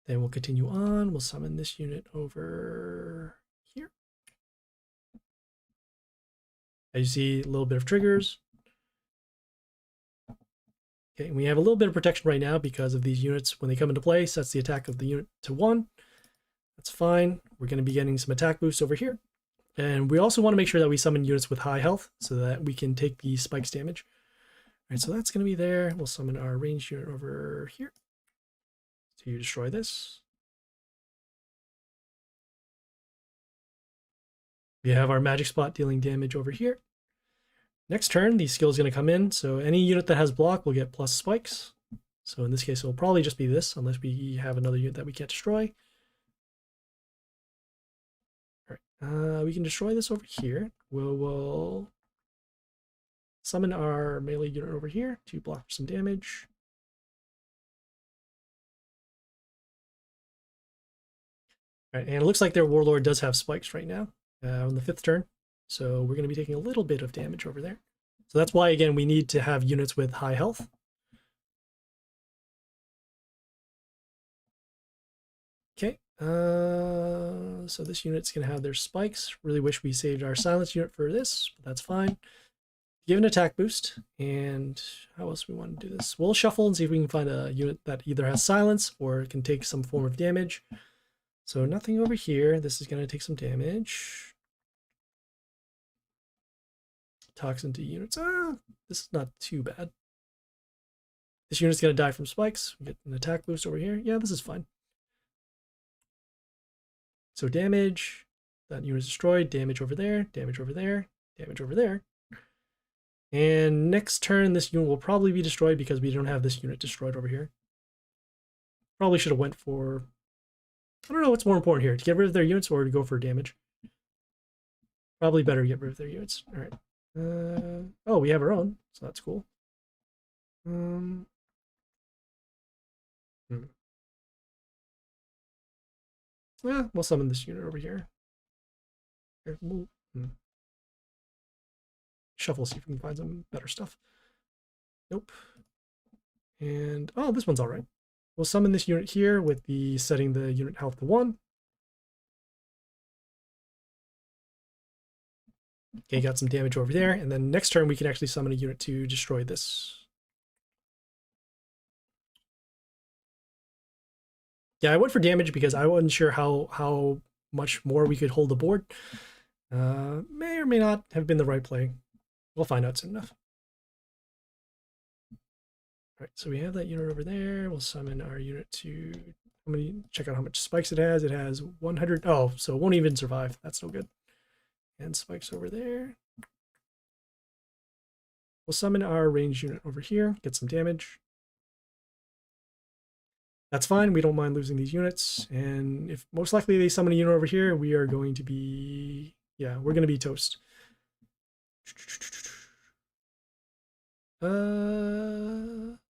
Then we'll continue on. We'll summon this unit over here. As you see, a little bit of triggers. Okay, and we have a little bit of protection right now because of these units. When they come into play, sets the attack of the unit to 1. That's fine. We're going to be getting some attack boosts over here. And we also want to make sure that we summon units with high health so that we can take the spikes damage. All right, so that's going to be there. We'll summon our ranged unit over here to destroy this. We have our magic spot dealing damage over here. Next turn, the skill is going to come in. So any unit that has block will get plus spikes. So in this case, it'll probably just be this, unless we have another unit that we can't destroy. All right, we can destroy this over here. We'll summon our melee unit over here to block some damage. All right, and it looks like their warlord does have spikes right now on the 5th turn. So we're going to be taking a little bit of damage over there. So that's why, again, we need to have units with high health. Okay, so this unit's going to have their spikes. Really wish we saved our silence unit for this, but that's fine. Give an attack boost, and how else we want to do this? We'll shuffle and see if we can find a unit that either has silence or can take some form of damage. So nothing over here. This is going to take some damage. Talks into units. This is not too bad. This unit's going to die from spikes. We get an attack boost over here. Yeah, this is fine. So damage. That unit is destroyed. Damage over there. Damage over there. Damage over there. And next turn, this unit will probably be destroyed because we don't have this unit destroyed over here. Probably should have went for, I don't know what's more important here, to get rid of their units or to go for damage. Probably better to get rid of their units. All right. Oh, we have our own, so that's cool. Yeah, we'll summon this unit over here. Shuffle, see if we can find some better stuff. Nope. And, oh, this one's all right. We'll summon this unit here with the setting the unit health to 1. Okay, got some damage over there. And then next turn, we can actually summon a unit to destroy this. Yeah, I went for damage because I wasn't sure how much more we could hold the board. May or may not have been the right play. We'll find out soon enough. All right, so we have that unit over there. We'll summon our unit to check out how much spikes it has. It has 100. Oh, so it won't even survive. That's no good. And spikes over there. We'll summon our ranged unit over here, get some damage. That's fine. We don't mind losing these units. And if most likely they summon a unit over here, we are going to be, yeah, we're going to be toast.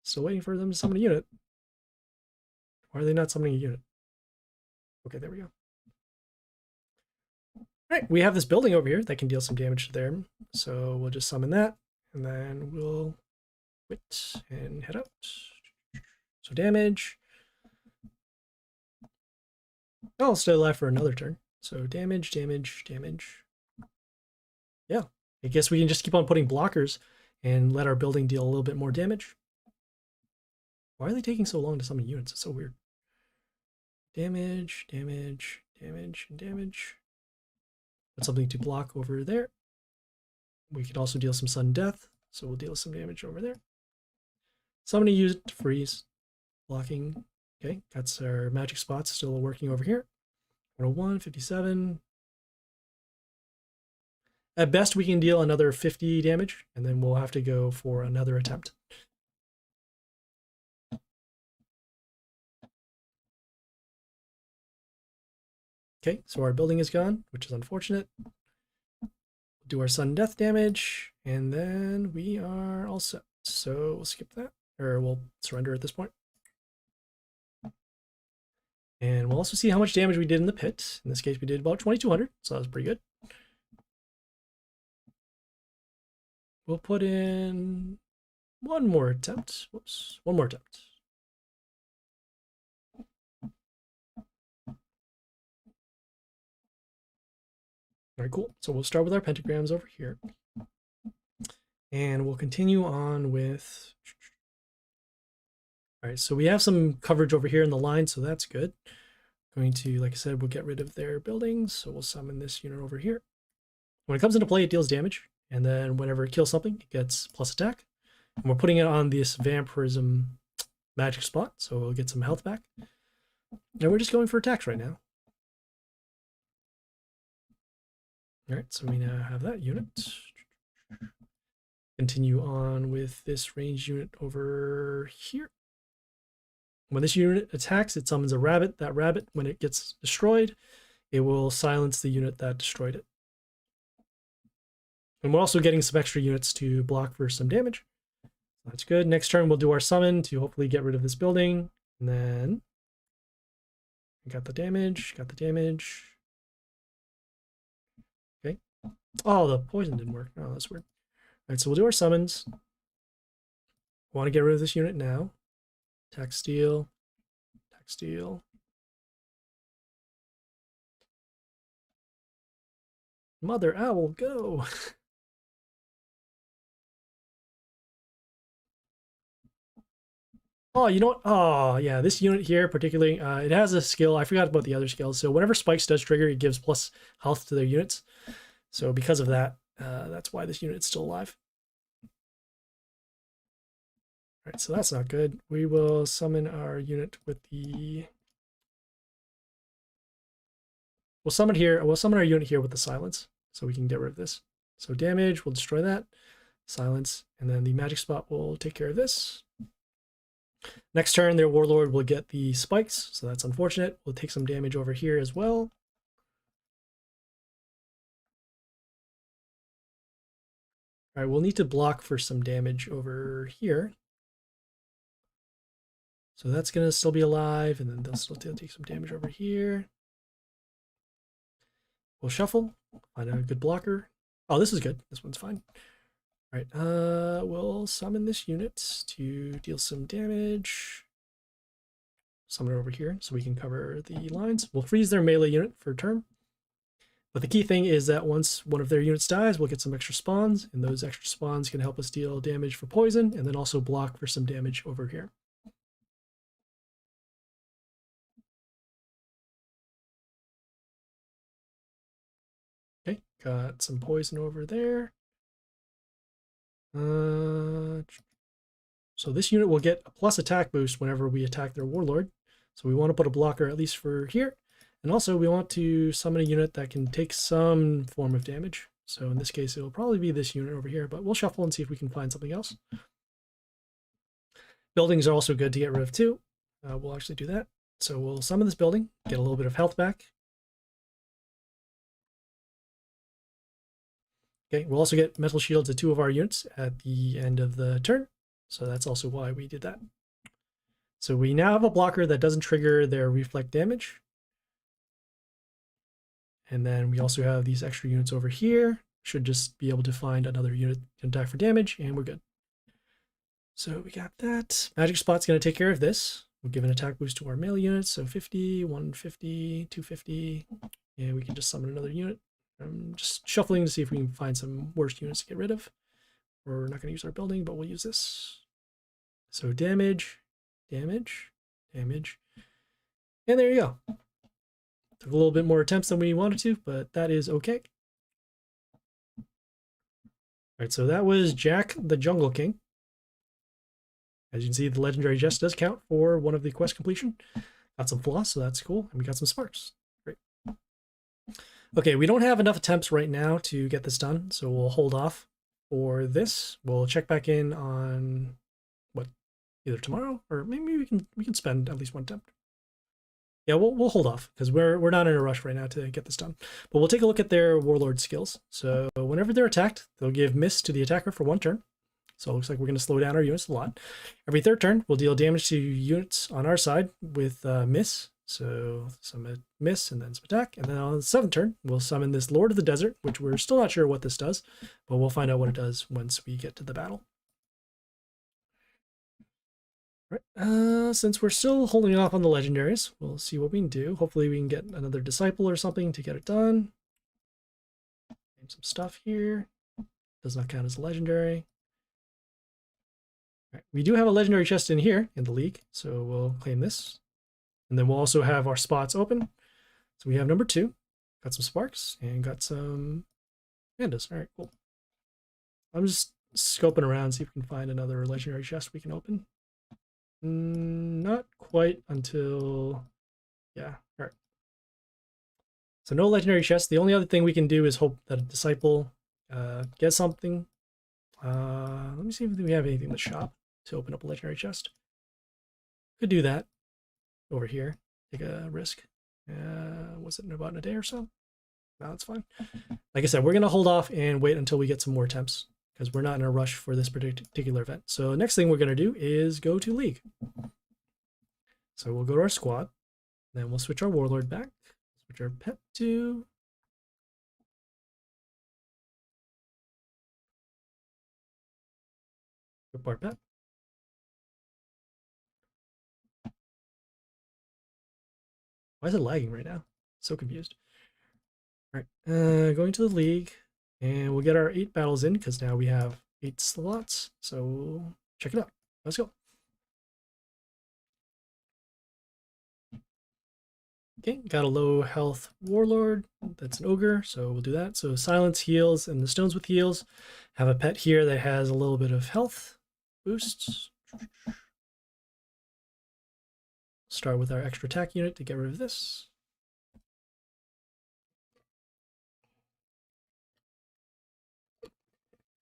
Still waiting for them to summon a unit. Why are they not summoning a unit? Okay, there we go. All right, we have this building over here that can deal some damage to them. So we'll just summon that, and then we'll quit and head out. So damage. Oh, I'll stay alive for another turn. So damage, damage, damage. Yeah, I guess we can just keep on putting blockers and let our building deal a little bit more damage. Why are they taking so long to summon units? It's so weird. Damage, damage, damage, and damage. Put something to block over there. We could also deal some sudden death, so we'll deal some damage over there. Somebody use it to freeze. Blocking. Okay, that's our magic spots still working over here. 101, 57. At best, we can deal another 50 damage, and then we'll have to go for another attempt. Okay, so our building is gone, which is unfortunate. We'll do our sudden death damage, and then we are all set. So we'll skip that, or we'll surrender at this point. And we'll also see how much damage we did in the pit. In this case, we did about 2,200, so that was pretty good. We'll put in one more attempt. Whoops, one more attempt. All right, cool. So we'll start with our pentagrams over here. And we'll continue on with... All right, so we have some coverage over here in the line, so that's good. Going to, like I said, we'll get rid of their buildings, so we'll summon this unit over here. When it comes into play, it deals damage, and then whenever it kills something, it gets plus attack. And we're putting it on this vampirism magic spot, so we'll get some health back. And we're just going for attacks right now. All right, so we now have that unit. Continue on with this ranged unit over here. When this unit attacks, it summons a rabbit. That rabbit, when it gets destroyed, it will silence the unit that destroyed it. And we're also getting some extra units to block for some damage. That's good. Next turn, we'll do our summon to hopefully get rid of this building. And then we got the damage, Okay. Oh, the poison didn't work. Oh, that's weird. All right, so we'll do our summons. Want to get rid of this unit now. Attack steal. Attack steal. Mother owl, go. Oh, you know what? Oh, yeah, this unit here particularly, it has a skill. I forgot about the other skills. So whenever spikes does trigger, it gives plus health to their units. So because of that, that's why this unit is still alive. All right, so that's not good. We will summon our unit with the... We'll summon our unit here with the silence, so we can get rid of this. So damage, we'll destroy that. Silence, and then the magic spot will take care of this. Next turn, their warlord will get the spikes, so that's unfortunate. We'll take some damage over here as well. All right, we'll need to block for some damage over here. So that's going to still be alive, and then they'll still take some damage over here. We'll shuffle, find a good blocker. Oh, this is good. This one's fine. All right, we'll summon this unit to deal some damage. Summon it over here so we can cover the lines. We'll freeze their melee unit for a turn. But the key thing is that once one of their units dies, we'll get some extra spawns, and those extra spawns can help us deal damage for poison, and then also block for some damage over here. Okay, got some poison over there. So this unit will get a plus attack boost whenever we attack their warlord. So we want to put a blocker at least for here. And also we want to summon a unit that can take some form of damage. So in this case, it'll probably be this unit over here, but we'll shuffle and see if we can find something else. Buildings are also good to get rid of too. We'll actually do that. So we'll summon this building, get a little bit of health back. Okay, we'll also get metal shield to 2 of our units at the end of the turn. So that's also why we did that. So we now have a blocker that doesn't trigger their reflect damage. And then we also have these extra units over here. Should just be able to find another unit to attack for damage, and we're good. So we got that. Magic Spot's going to take care of this. We'll give an attack boost to our melee units. So 50, 150, 250. And we can just summon another unit. I'm just shuffling to see if we can find some worse units to get rid of. We're not going to use our building, but we'll use this. So damage, damage, damage. And there you go. Took a little bit more attempts than we wanted to, but that is okay. All right, so that was Jack the Jungle King. As you can see, the legendary chest does count for one of the quest completion. Got some floss, so that's cool. And we got some sparks. Great. Okay, we don't have enough attempts right now to get this done, so we'll hold off for this. We'll check back in on either tomorrow, or maybe we can spend at least one attempt. Yeah, we'll hold off because we're not in a rush right now to get this done. But we'll take a look at their warlord skills. So whenever they're attacked, they'll give miss to the attacker for 1 turn. So it looks like we're going to slow down our units a lot. Every 3rd turn, we'll deal damage to units on our side with miss. So some miss and then some attack. And then on the 7th turn, we'll summon this Lord of the Desert, which we're still not sure what this does, but we'll find out what it does once we get to the battle. Right. Since we're still holding off on the legendaries, we'll see what we can do. Hopefully we can get another disciple or something to get it done. Some stuff here. Does not count as a legendary. Right. We do have a legendary chest in here in the league, so we'll claim this. And then we'll also have our spots open. So we have number 2. Got some sparks and got some pandas. All right, cool. I'm just scoping around, see if we can find another legendary chest we can open. Not quite until, yeah, all right. So no legendary chest. The only other thing we can do is hope that a disciple gets something. Let me see if we have anything in the shop to open up a legendary chest. Could do that over here. Take a risk. Was it in about a day or so? No, that's fine. Like I said, we're going to hold off and wait until we get some more attempts, because we're not in a rush for this particular event. So next thing we're going to do is go to League. So we'll go to our squad, then we'll switch our warlord back, switch our pet to equip our pet. Why is it lagging right now? So confused. All right, going to the League. And we'll get our 8 battles in, because now we have 8 slots. So check it out. Let's go. Okay, got a low health warlord. That's an ogre, so we'll do that. So silence heals, and the stones with heals. Have a pet here that has a little bit of health boosts. Start with our extra attack unit to get rid of this.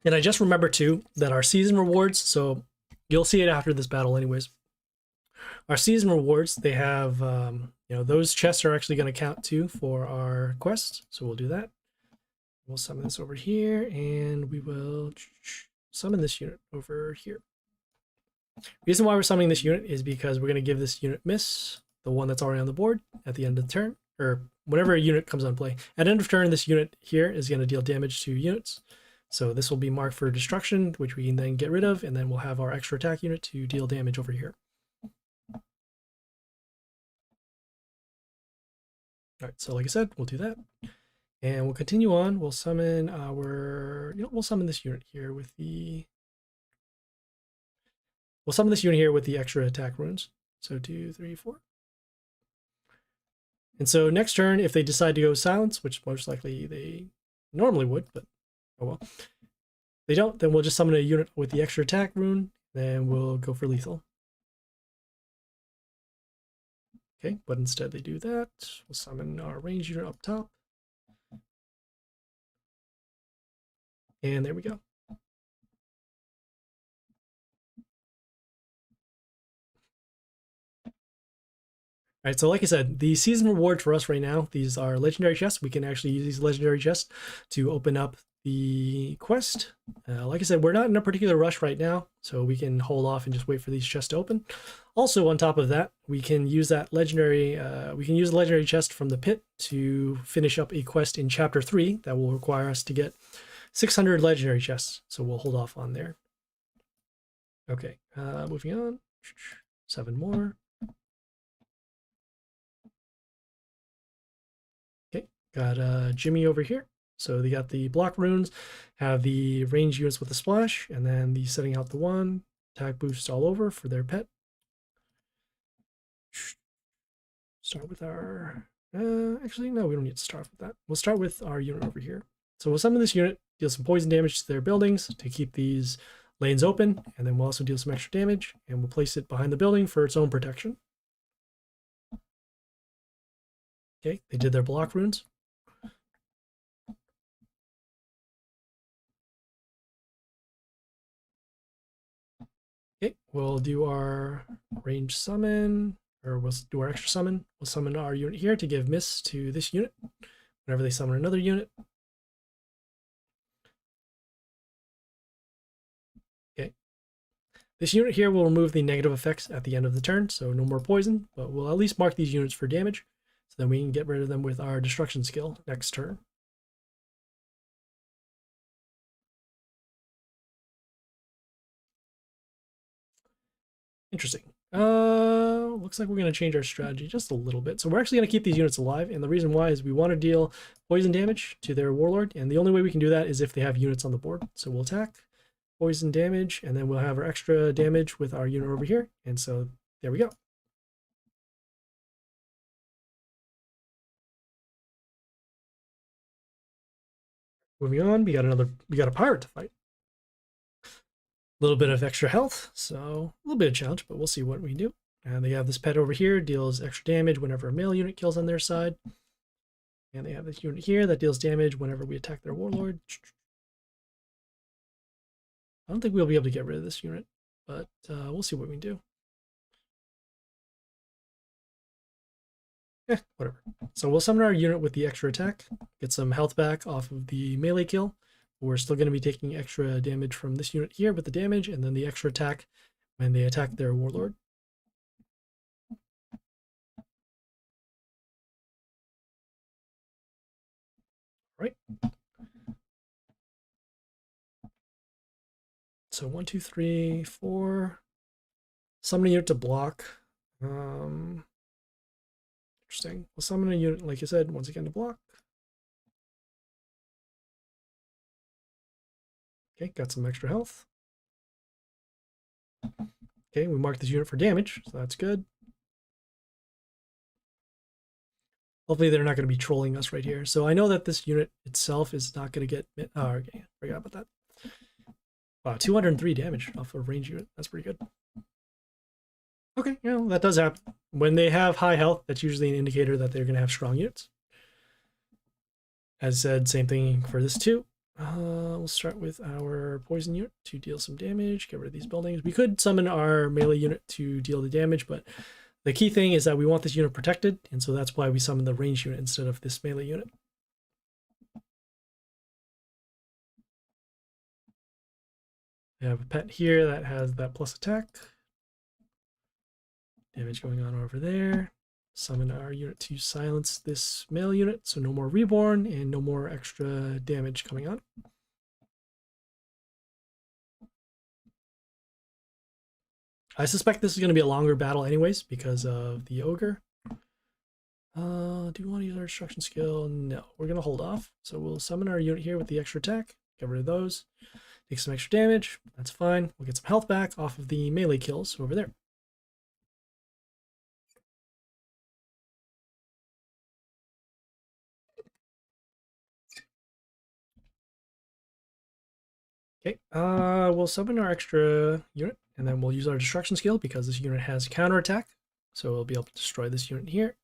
And I just remember too that our season rewards, so you'll see it after this battle anyways. Our season rewards, they have, those chests are actually going to count too for our quest. So we'll do that. We'll summon this over here, and we will summon this unit over here. Reason why we're summoning this unit is because we're going to give this unit miss, the one that's already on the board, at the end of the turn, or whenever a unit comes on play. At end of turn, this unit here is going to deal damage to units. So this will be marked for destruction, which we can then get rid of, and then we'll have our extra attack unit to deal damage over here. All right, so like I said, we'll do that. And we'll continue on. We'll summon our, we'll summon this unit here with the, extra attack runes. So 2, 3, 4. And so next turn, if they decide to go silence, which most likely they normally would, but oh well. If they don't, then we'll just summon a unit with the extra attack rune, then we'll go for lethal. Okay, but instead they do that. We'll summon our range unit up top. And there we go. All right, so like I said, the season reward for us right now, these are legendary chests. We can actually use these legendary chests to open up the quest. Like I said, we're not in a particular rush right now, so we can hold off and just wait for these chests to open. Also, on top of that, we can use that legendary, the legendary chest from the pit to finish up a quest in Chapter 3 that will require us to get 600 legendary chests. So we'll hold off on there. Okay, moving on. 7 more. Okay, got Jimmy over here. So they got the block runes, have the range units with the splash, and then the setting out the one, attack boost all over for their pet. Start with our, actually, no, we don't need to start with that. We'll start with our unit over here. So we'll summon this unit, deal some poison damage to their buildings to keep these lanes open, and then we'll also deal some extra damage, and we'll place it behind the building for its own protection. Okay, they did their block runes. Okay, we'll do our range summon, or we'll do our extra summon. We'll summon our unit here to give miss to this unit whenever they summon another unit. Okay. This unit here will remove the negative effects at the end of the turn, so no more poison, but we'll at least mark these units for damage, so then we can get rid of them with our destruction skill next turn. Interesting. Looks like we're going to change our strategy just a little bit. So we're actually going to keep these units alive, and the reason why is we want to deal poison damage to their warlord, and the only way we can do that is if they have units on the board. So we'll attack, poison damage, and then we'll have our extra damage with our unit over here, and so there we go. Moving on, we got a pirate to fight. A little bit of extra health, so a little bit of challenge, but we'll see what we do. And they have this pet over here, deals extra damage whenever a male unit kills on their side. And they have this unit here that deals damage whenever we attack their warlord. I don't think we'll be able to get rid of this unit, but we'll see what we can do. Yeah, whatever. So we'll summon our unit with the extra attack, get some health back off of the melee kill. We're still going to be taking extra damage from this unit here with the damage, and then the extra attack when they attack their warlord. Right. So 1, 2, 3, 4. Summon a unit to block. Interesting. We'll summon a unit, like I said, once again to block. Okay, got some extra health. Okay, we marked this unit for damage, so that's good. Hopefully they're not going to be trolling us right here. So I know that this unit itself is not going to get... Oh, okay, forgot about that. Wow, 203 damage off a range unit. That's pretty good. Okay, that does happen. When they have high health, that's usually an indicator that they're going to have strong units. As said, same thing for this too. We'll start with our poison unit to deal some damage, get rid of these buildings. We could summon our melee unit to deal the damage, but the key thing is that we want this unit protected, and so that's why we summon the range unit instead of this melee unit. We have a pet here that has that plus attack. Damage going on over there. Summon our unit to silence this male unit, so no more reborn and no more extra damage coming on. I suspect this is going to be a longer battle anyways because of the ogre. Do we want to use our destruction skill? No, we're going to hold off. So we'll summon our unit here with the extra attack. Get rid of those. Take some extra damage. That's fine. We'll get some health back off of the melee kills over there. Okay, we'll summon our extra unit, and then we'll use our destruction skill because this unit has counterattack. So we'll be able to destroy this unit here.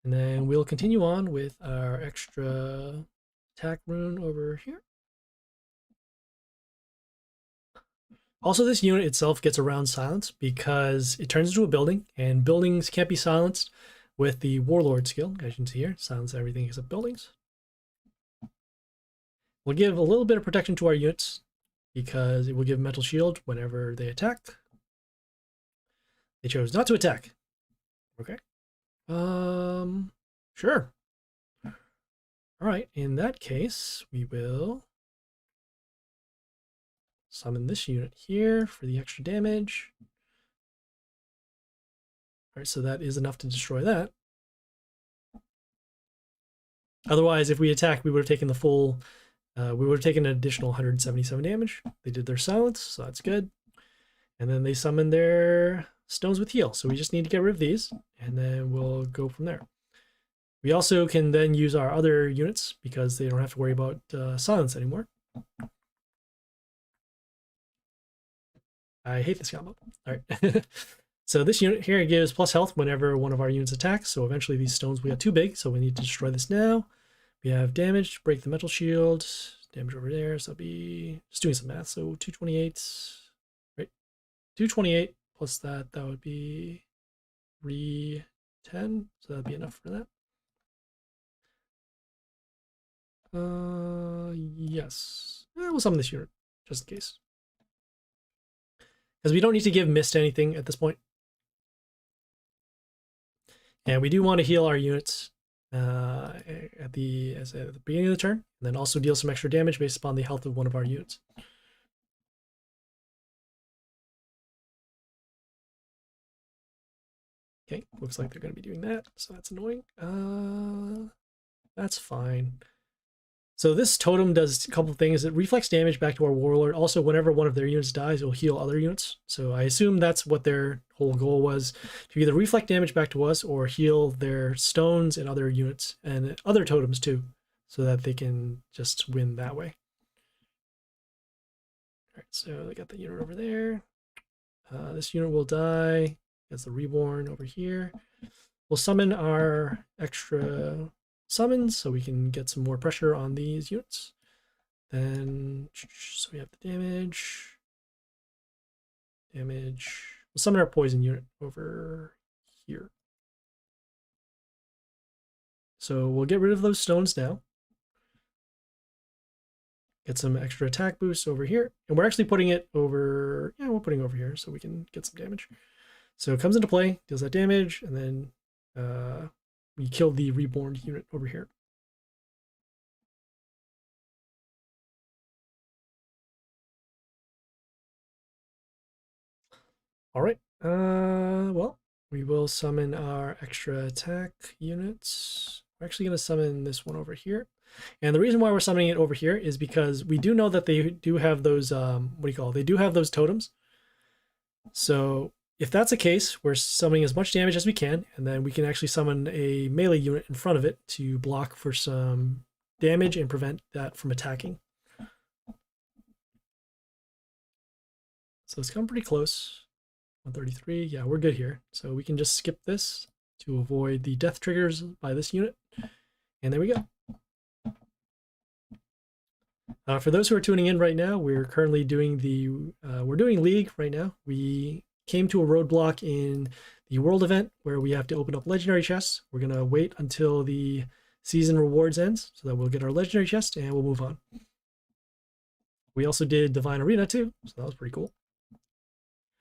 And then we'll continue on with our extra attack rune over here. Also, this unit itself gets around silence because it turns into a building, and buildings can't be silenced with the Warlord skill. As you can see here, silence everything except buildings. We'll give a little bit of protection to our units because it will give mental shield whenever they attack. They chose not to attack. Okay. Sure. All right, in that case, we will summon this unit here for the extra damage. All right, so that is enough to destroy that. Otherwise, if we attack, we would have taken the full, we would have taken an additional 177 damage. They did their silence, so that's good. And then they summoned their stones with heal. So we just need to get rid of these, and then we'll go from there. We also can then use our other units because they don't have to worry about silence anymore. I hate this combo. All right. So this unit here gives plus health whenever one of our units attacks. So eventually these stones will get too big, so we need to destroy this now. We have damage, break the mental shield, damage over there. So it'll be just doing some math. So 228, right? 228 plus that would be 310. So that'd be enough for that. Yes. We'll summon this unit just in case. Because we don't need to give mist anything at this point. And we do want to heal our units at the beginning of the turn, and then also deal some extra damage based upon the health of one of our units. Okay, looks like they're going to be doing that, so that's annoying. That's fine. So this totem does a couple of things. It reflects damage back to our warlord. Also, whenever one of their units dies, it will heal other units. So I assume that's what their whole goal was, to either reflect damage back to us or heal their stones and other units and other totems too, so that they can just win that way. All right, so they got the unit over there. This unit will die. That's the reborn over here. We'll summon our extra summons so we can get some more pressure on these units. Then, so we have the damage. We'll summon our poison unit over here. So we'll get rid of those stones now. Get some extra attack boosts over here. And we're actually putting it over, yeah, we're putting it over here so we can get some damage. So it comes into play, deals that damage, and then we kill the reborn unit over here. All right. Well, we will summon our extra attack units. We're actually going to summon this one over here. And the reason why we're summoning it over here is because we do know that they do have those, they do have those totems. So if that's the case, we're summoning as much damage as we can, and then we can actually summon a melee unit in front of it to block for some damage and prevent that from attacking. So it's come pretty close. 133, yeah, we're good here. So we can just skip this to avoid the death triggers by this unit. And there we go. For those who are tuning in right now, we're currently doing we're doing League right now. We came to a roadblock in the world event where we have to open up legendary chests. We're going to wait until the season rewards ends so that we'll get our legendary chest and we'll move on. We also did Divine Arena too, so that was pretty cool.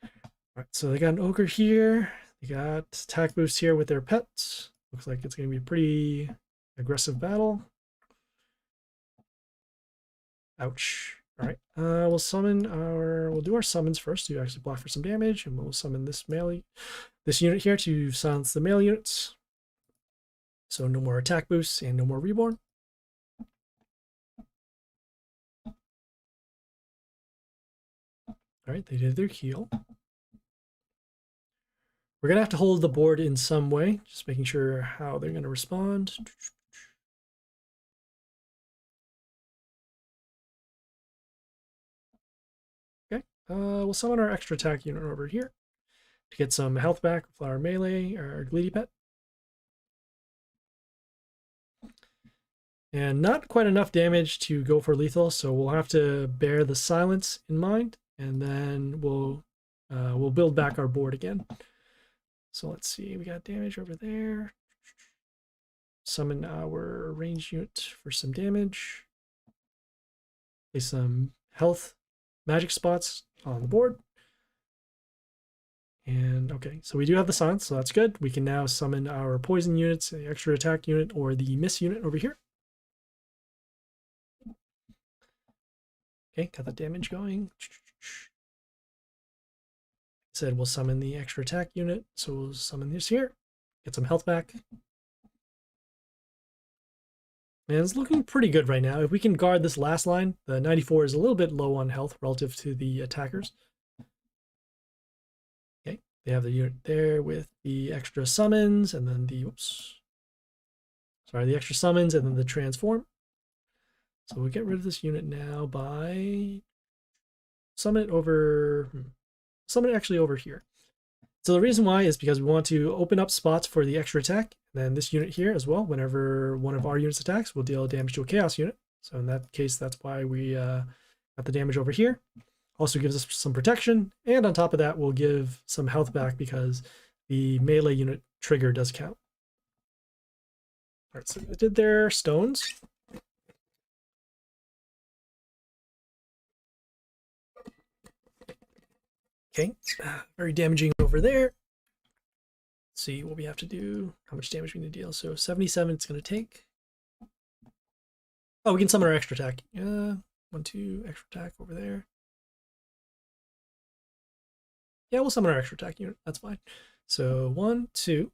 All right, so they got an ogre here. They got attack boost here with their pets. Looks like it's going to be a pretty aggressive battle. Ouch. All right, we'll do our summons first to actually block for some damage, and we'll summon this unit here to silence the melee units. So no more attack boosts and no more reborn. All right, they did their heal. We're gonna have to hold the board in some way, just making sure how they're gonna respond. Okay, we'll summon our extra attack unit over here to get some health back with our melee, our Gleedy Pet. And not quite enough damage to go for lethal, so we'll have to bear the silence in mind, and then we'll build back our board again. So let's see, we got damage over there. Summon our ranged unit for some damage. Place some health magic spots on the board. And okay, so we do have the silence, so that's good. We can now summon our poison units, the extra attack unit, or the miss unit over here. Okay, got the damage going. Said we'll summon the extra attack unit, so we'll summon this here, get some health back. And it's looking pretty good right now. If we can guard this last line, the 94 is a little bit low on health relative to the attackers. Okay, they have the unit there with the extra summons, and then the, the extra summons, and then the transform. So we'll get rid of this unit now by summon it actually over here. So the reason why is because we want to open up spots for the extra attack. And then this unit here as well, whenever one of our units attacks, will deal damage to a chaos unit. So in that case, that's why we got the damage over here. Also gives us some protection. And on top of that, we'll give some health back because the melee unit trigger does count. All right, so they did their stones. Okay, very damaging over there. Let's see what we have to do, how much damage we need to deal. So 77 it's going to take. Oh, we can summon our extra attack. 1, 2, extra attack over there. Yeah, we'll summon our extra attack unit. That's fine. So 1, 2,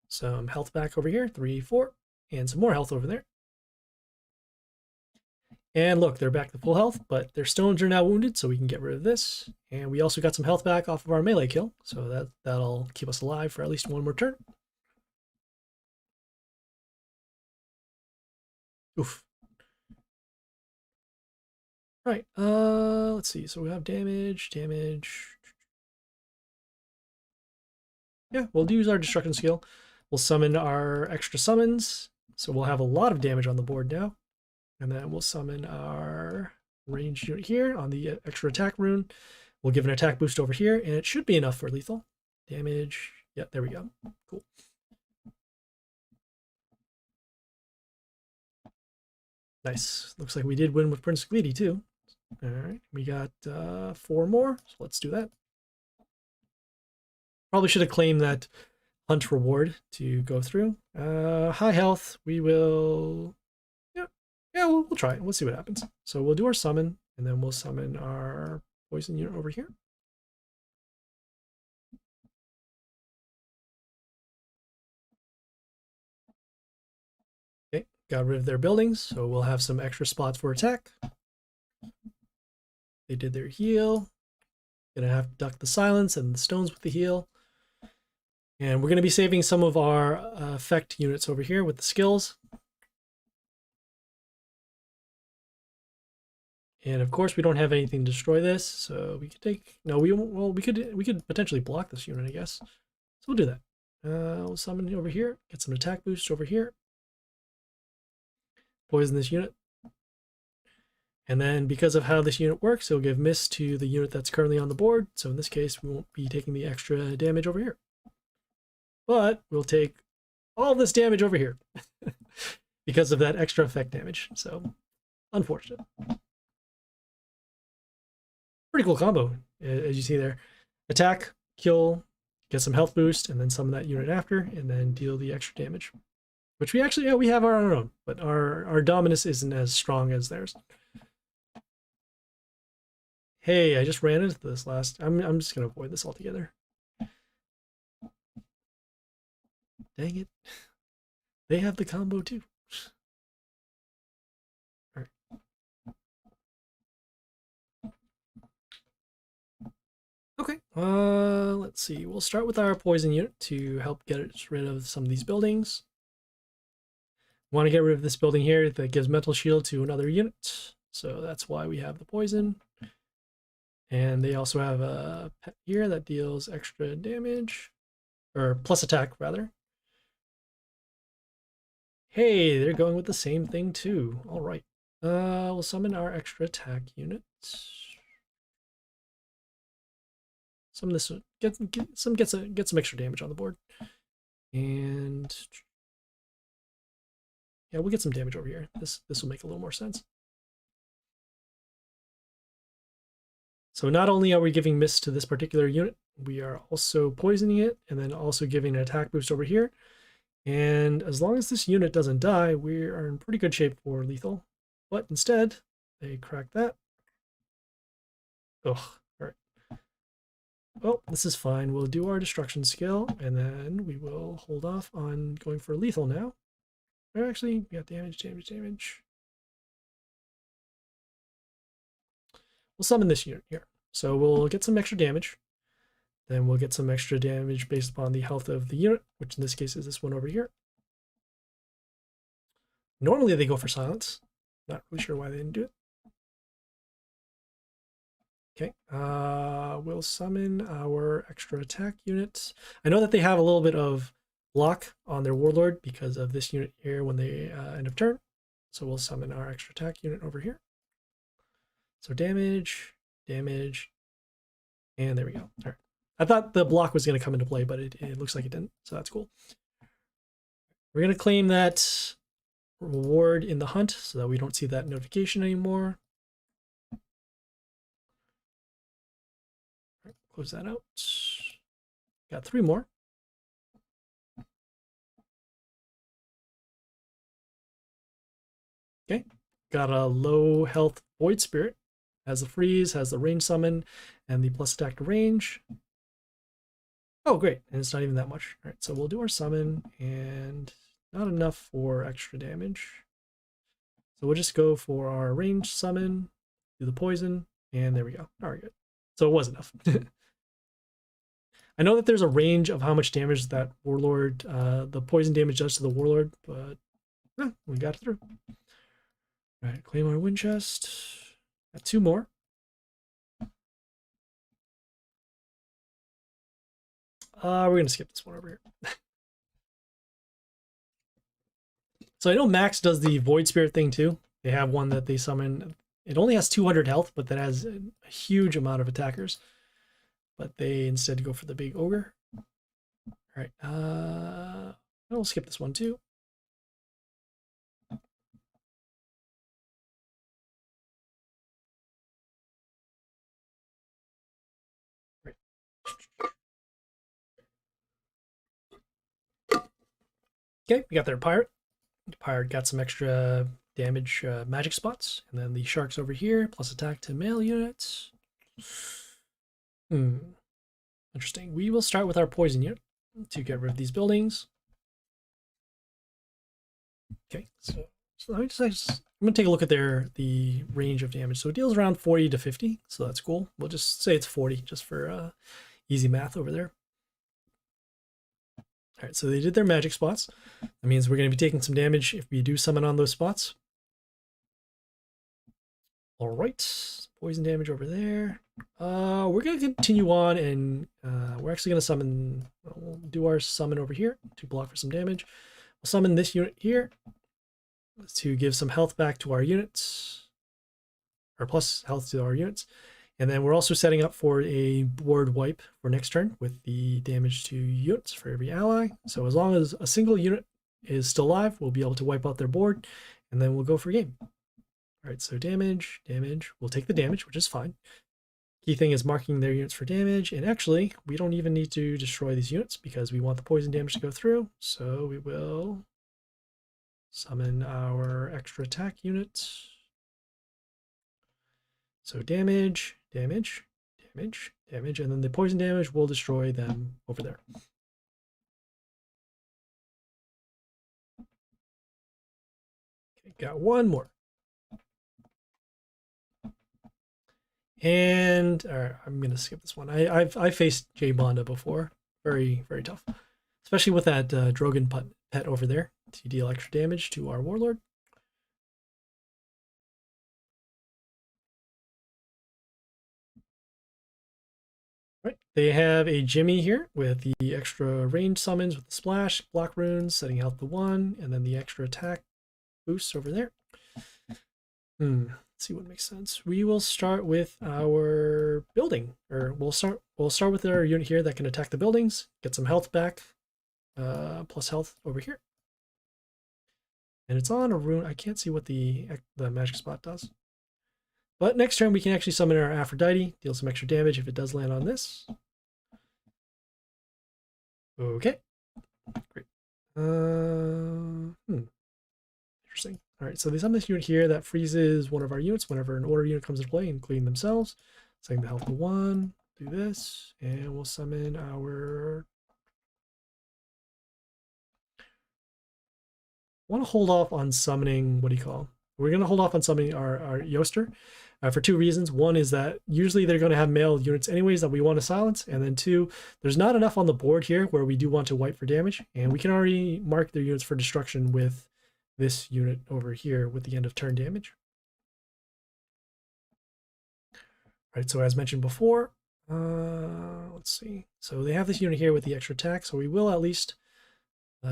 some health back over here. 3, 4, and some more health over there. And look, they're back to full health, but their stones are now wounded, so we can get rid of this. And we also got some health back off of our melee kill, so that'll keep us alive for at least one more turn. Oof. All right, let's see. So we have damage. Yeah, we'll use our destruction skill. We'll summon our extra summons, so we'll have a lot of damage on the board now. And then we'll summon our ranged unit here on the extra attack rune. We'll give an attack boost over here, and it should be enough for lethal damage. Yep, there we go. Cool. Nice. Looks like we did win with Prince Gleedy too. All right, we got 4 more, so let's do that. Probably should have claimed that hunt reward to go through. High health, we will... Yeah, we'll try it. We'll see what happens. So we'll do our summon, and then we'll summon our poison unit over here. Okay, got rid of their buildings, so we'll have some extra spots for attack. They did their heal. Gonna have to duck the silence and the stones with the heal. And we're gonna be saving some of our effect units over here with the skills. And of course, we don't have anything to destroy this, so we could take... No, we could potentially block this unit, I guess. So we'll do that. We'll summon it over here, get some attack boost over here. Poison this unit. And then because of how this unit works, it'll give miss to the unit that's currently on the board. So in this case, we won't be taking the extra damage over here. But we'll take all this damage over here because of that extra effect damage. So unfortunate. Pretty cool combo, as you see there. Attack, kill, get some health boost, and then summon that unit after, and then deal the extra damage. Which we actually, we have on our own, but our Dominus isn't as strong as theirs. Hey, I just ran into this last. I'm just gonna avoid this altogether. Dang it. They have the combo too. All right. Okay. Let's see. We'll start with our poison unit to help get rid of some of these buildings. Want to get rid of this building here that gives mental shield to another unit. So that's why we have the poison. And they also have a pet here that deals extra damage, or plus attack rather. Hey, they're going with the same thing too. All right. We'll summon our extra attack unit. Some of this get some extra damage on the board, and yeah, we'll get some damage over here. This will make a little more sense. So not only are we giving miss to this particular unit, we are also poisoning it, and then also giving an attack boost over here. And as long as this unit doesn't die, we are in pretty good shape for lethal. But instead, they crack that. Ugh, all right. Well, this is fine. We'll do our destruction skill, and then we will hold off on going for lethal now. Or actually, we got damage. We'll summon this unit here. So we'll get some extra damage. Then we'll get some extra damage based upon the health of the unit, which in this case is this one over here. Normally they go for silence. Not really sure why they didn't do it. Okay, we'll summon our extra attack unit. I know that they have a little bit of block on their warlord because of this unit here when they end of turn. So we'll summon our extra attack unit over here. So damage, and there we go. All right. I thought the block was going to come into play, but it looks like it didn't, so that's cool. We're going to claim that reward in the hunt so that we don't see that notification anymore. Right, close that out. Got 3 more. Okay, got a low health Void Spirit. Has the freeze, has the range summon, and the plus attack to range. Oh, great, and it's not even that much. All right, so we'll do our summon, and not enough for extra damage. So we'll just go for our range summon, do the poison, and there we go. All right, good. So it was enough. I know that there's a range of how much damage that Warlord, the poison damage does to the Warlord, but we got it through. All right, claim our wind chest. Got 2 more. We're going to skip this one over here. So I know Max does the Void Spirit thing too. They have one that they summon. It only has 200 health, but that has a huge amount of attackers. But they instead go for the big ogre. All right. I'll skip this one too. Right. Okay, we got their pirate. The pirate got some extra damage magic spots. And then the sharks over here, plus attack to male units. Interesting. We will start with our poison unit to get rid of these buildings. Okay, so let me I'm going to take a look at the range of damage. So it deals around 40 to 50, so that's cool. We'll just say it's 40 just for easy math over there. All right, so they did their magic spots. That means we're going to be taking some damage if we do summon on those spots. All right, poison damage over there. We're going to continue on, and we're actually going to summon. We'll do our summon over here to block for some damage. We'll summon this unit here to give some health back to our units, or plus health to our units. And then we're also setting up for a board wipe for next turn with the damage to units for every ally. So as long as a single unit is still alive, we'll be able to wipe out their board, and then we'll go for game. All right, so damage. We'll take the damage, which is fine. Key thing is marking their units for damage, and actually, we don't even need to destroy these units because we want the poison damage to go through. So we will summon our extra attack unit. So damage. damage, damage, damage, and then the poison damage will destroy them over there. Okay, got one more. And all right, I'm gonna skip this one. I've faced Jay Bonda before. Very, very tough. Especially with that Drogon pet over there to deal extra damage to our warlord. Right. They have a Jimmy here with the extra range summons with the splash, block runes, setting health to 1, and then the extra attack boosts over there. Let's see what makes sense. We will start with our building, or we'll start with our unit here that can attack the buildings, get some health back, plus health over here. And it's on a rune. I can't see what the magic spot does. But next turn we can actually summon our Aphrodite, deal some extra damage if it does land on this. Okay, great. Interesting. All right, so they summon this unit here that freezes one of our units whenever an order unit comes into play, including themselves. Setting the health to 1, do this, and we'll summon our... I want to hold off on summoning, what do you call? We're going to hold off on summoning our Yoster for 2 reasons. One is that usually they're going to have male units anyways that we want to silence. And then 2, there's not enough on the board here where we do want to wipe for damage. And we can already mark their units for destruction with this unit over here with the end of turn damage. All right, so as mentioned before, let's see. So they have this unit here with the extra attack. So we will at least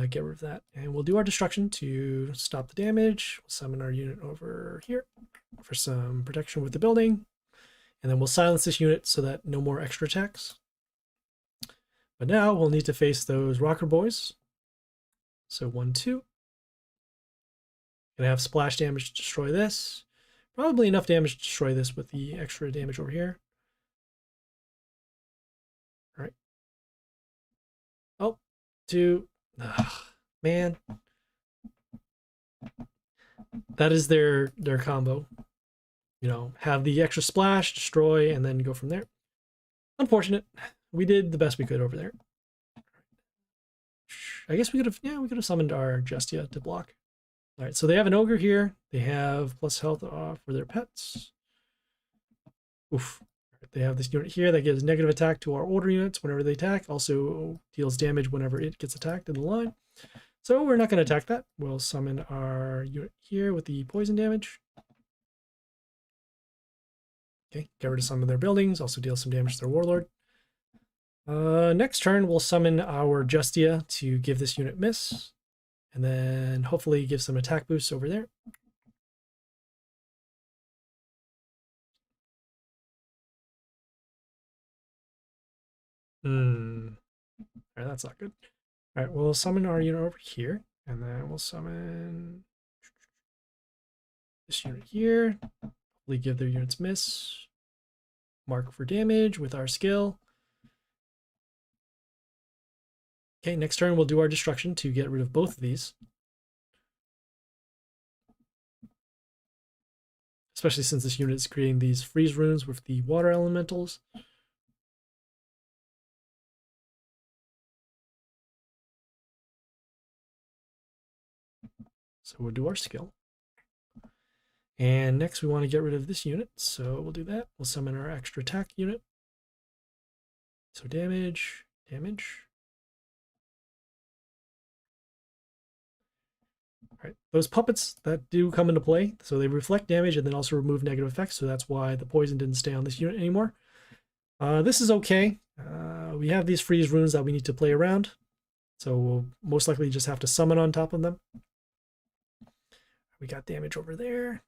get rid of that. And we'll do our destruction to stop the damage. We'll summon our unit over here for some protection with the building. And then we'll silence this unit so that no more extra attacks. But now we'll need to face those rocker boys. So 1, 2. Gonna have splash damage to destroy this. Probably enough damage to destroy this with the extra damage over here. All right. Oh, 2. Ugh, man. That is their combo. You know, have the extra splash, destroy, and then go from there. Unfortunate. We did the best we could over there. I guess we could have summoned our Justia to block. All right, so they have an ogre here. They have plus health for their pets. Oof. They have this unit here that gives negative attack to our order units whenever they attack. Also deals damage whenever it gets attacked in the line. So we're not going to attack that. We'll summon our unit here with the poison damage. Okay, get rid of some of their buildings. Also deal some damage to their warlord. Next turn, we'll summon our Justia to give this unit miss. And then hopefully give some attack boosts over there. All right, that's not good. All right, we'll summon our unit over here. And then we'll summon this unit here. Hopefully give their units miss. Mark for damage with our skill. Okay, next turn we'll do our destruction to get rid of both of these. Especially since this unit is creating these freeze runes with the water elementals. So we'll do our skill. And next we want to get rid of this unit, so we'll do that. We'll summon our extra attack unit. So damage, damage. All right, those puppets that do come into play, so they reflect damage and then also remove negative effects, so that's why the poison didn't stay on this unit anymore. This is okay. We have these freeze runes that we need to play around, so we'll most likely just have to summon on top of them. We got damage over there.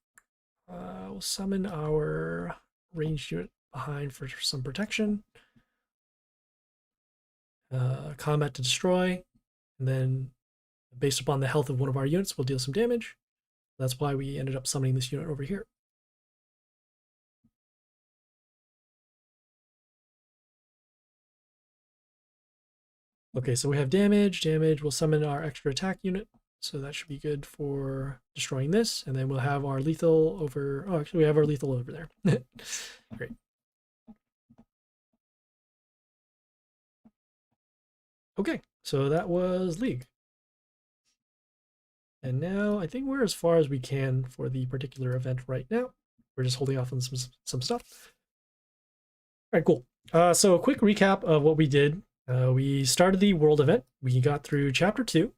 We'll summon our ranged unit behind for some protection. Combat to destroy, and then based upon the health of one of our units, we'll deal some damage. That's why we ended up summoning this unit over here. Okay, so we have damage. We'll summon our extra attack unit. So that should be good for destroying this. And then we'll have our lethal over... Oh, actually, we have our lethal over there. Great. Okay, so that was League. And now I think we're as far as we can for the particular event right now. We're just holding off on some stuff. All right, cool. So a quick recap of what we did. We started the world event. We got through chapter 2.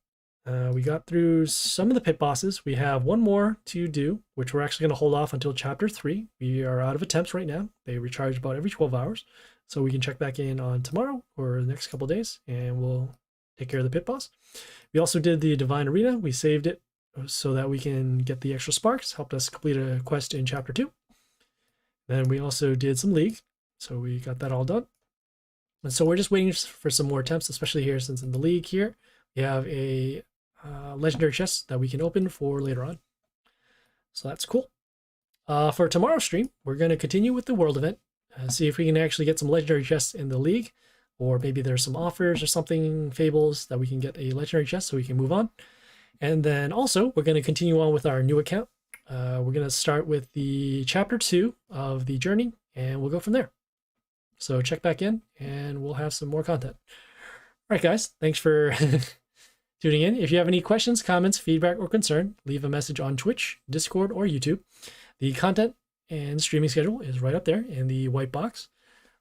We got through some of the pit bosses. We have one more to do, which we're actually going to hold off until chapter 3. We are out of attempts right now. They recharge about every 12 hours. So we can check back in on tomorrow or the next couple of days, and we'll take care of the pit boss. We also did the Divine Arena. We saved it so that we can get the extra sparks. Helped us complete a quest in chapter 2. Then we also did some League. So we got that all done. And so we're just waiting for some more attempts, especially here since in the League here, we have a legendary chest that we can open for later on. So that's cool. For tomorrow's stream, we're going to continue with the world event, see if we can actually get some legendary chests in the League, or maybe there's some offers or something, fables, that we can get a legendary chest so we can move on. And then also, we're going to continue on with our new account. We're going to start with the chapter 2 of the journey, and we'll go from there. So check back in, and we'll have some more content. All right, guys, thanks for tuning in. If you have any questions, comments, feedback, or concern, leave a message on Twitch, Discord, or YouTube. The content and streaming schedule is right up there in the white box.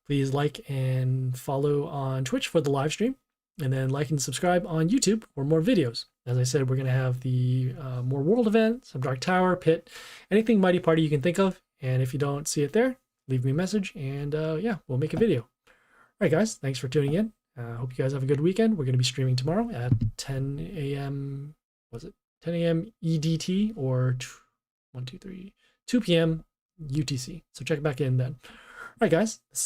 Please like and follow on Twitch for the live stream, and then like and subscribe on YouTube for more videos. As I said, we're going to have the more world event, some Dark Tower, Pit, anything Mighty Party you can think of. And if you don't see it there, leave me a message, and yeah, we'll make a video. All right, guys, thanks for tuning in. Hope you guys have a good weekend. We're going to be streaming tomorrow at 10 a.m. Was it 10 a.m. EDT or 2 p.m. UTC? So check back in then. All right, guys.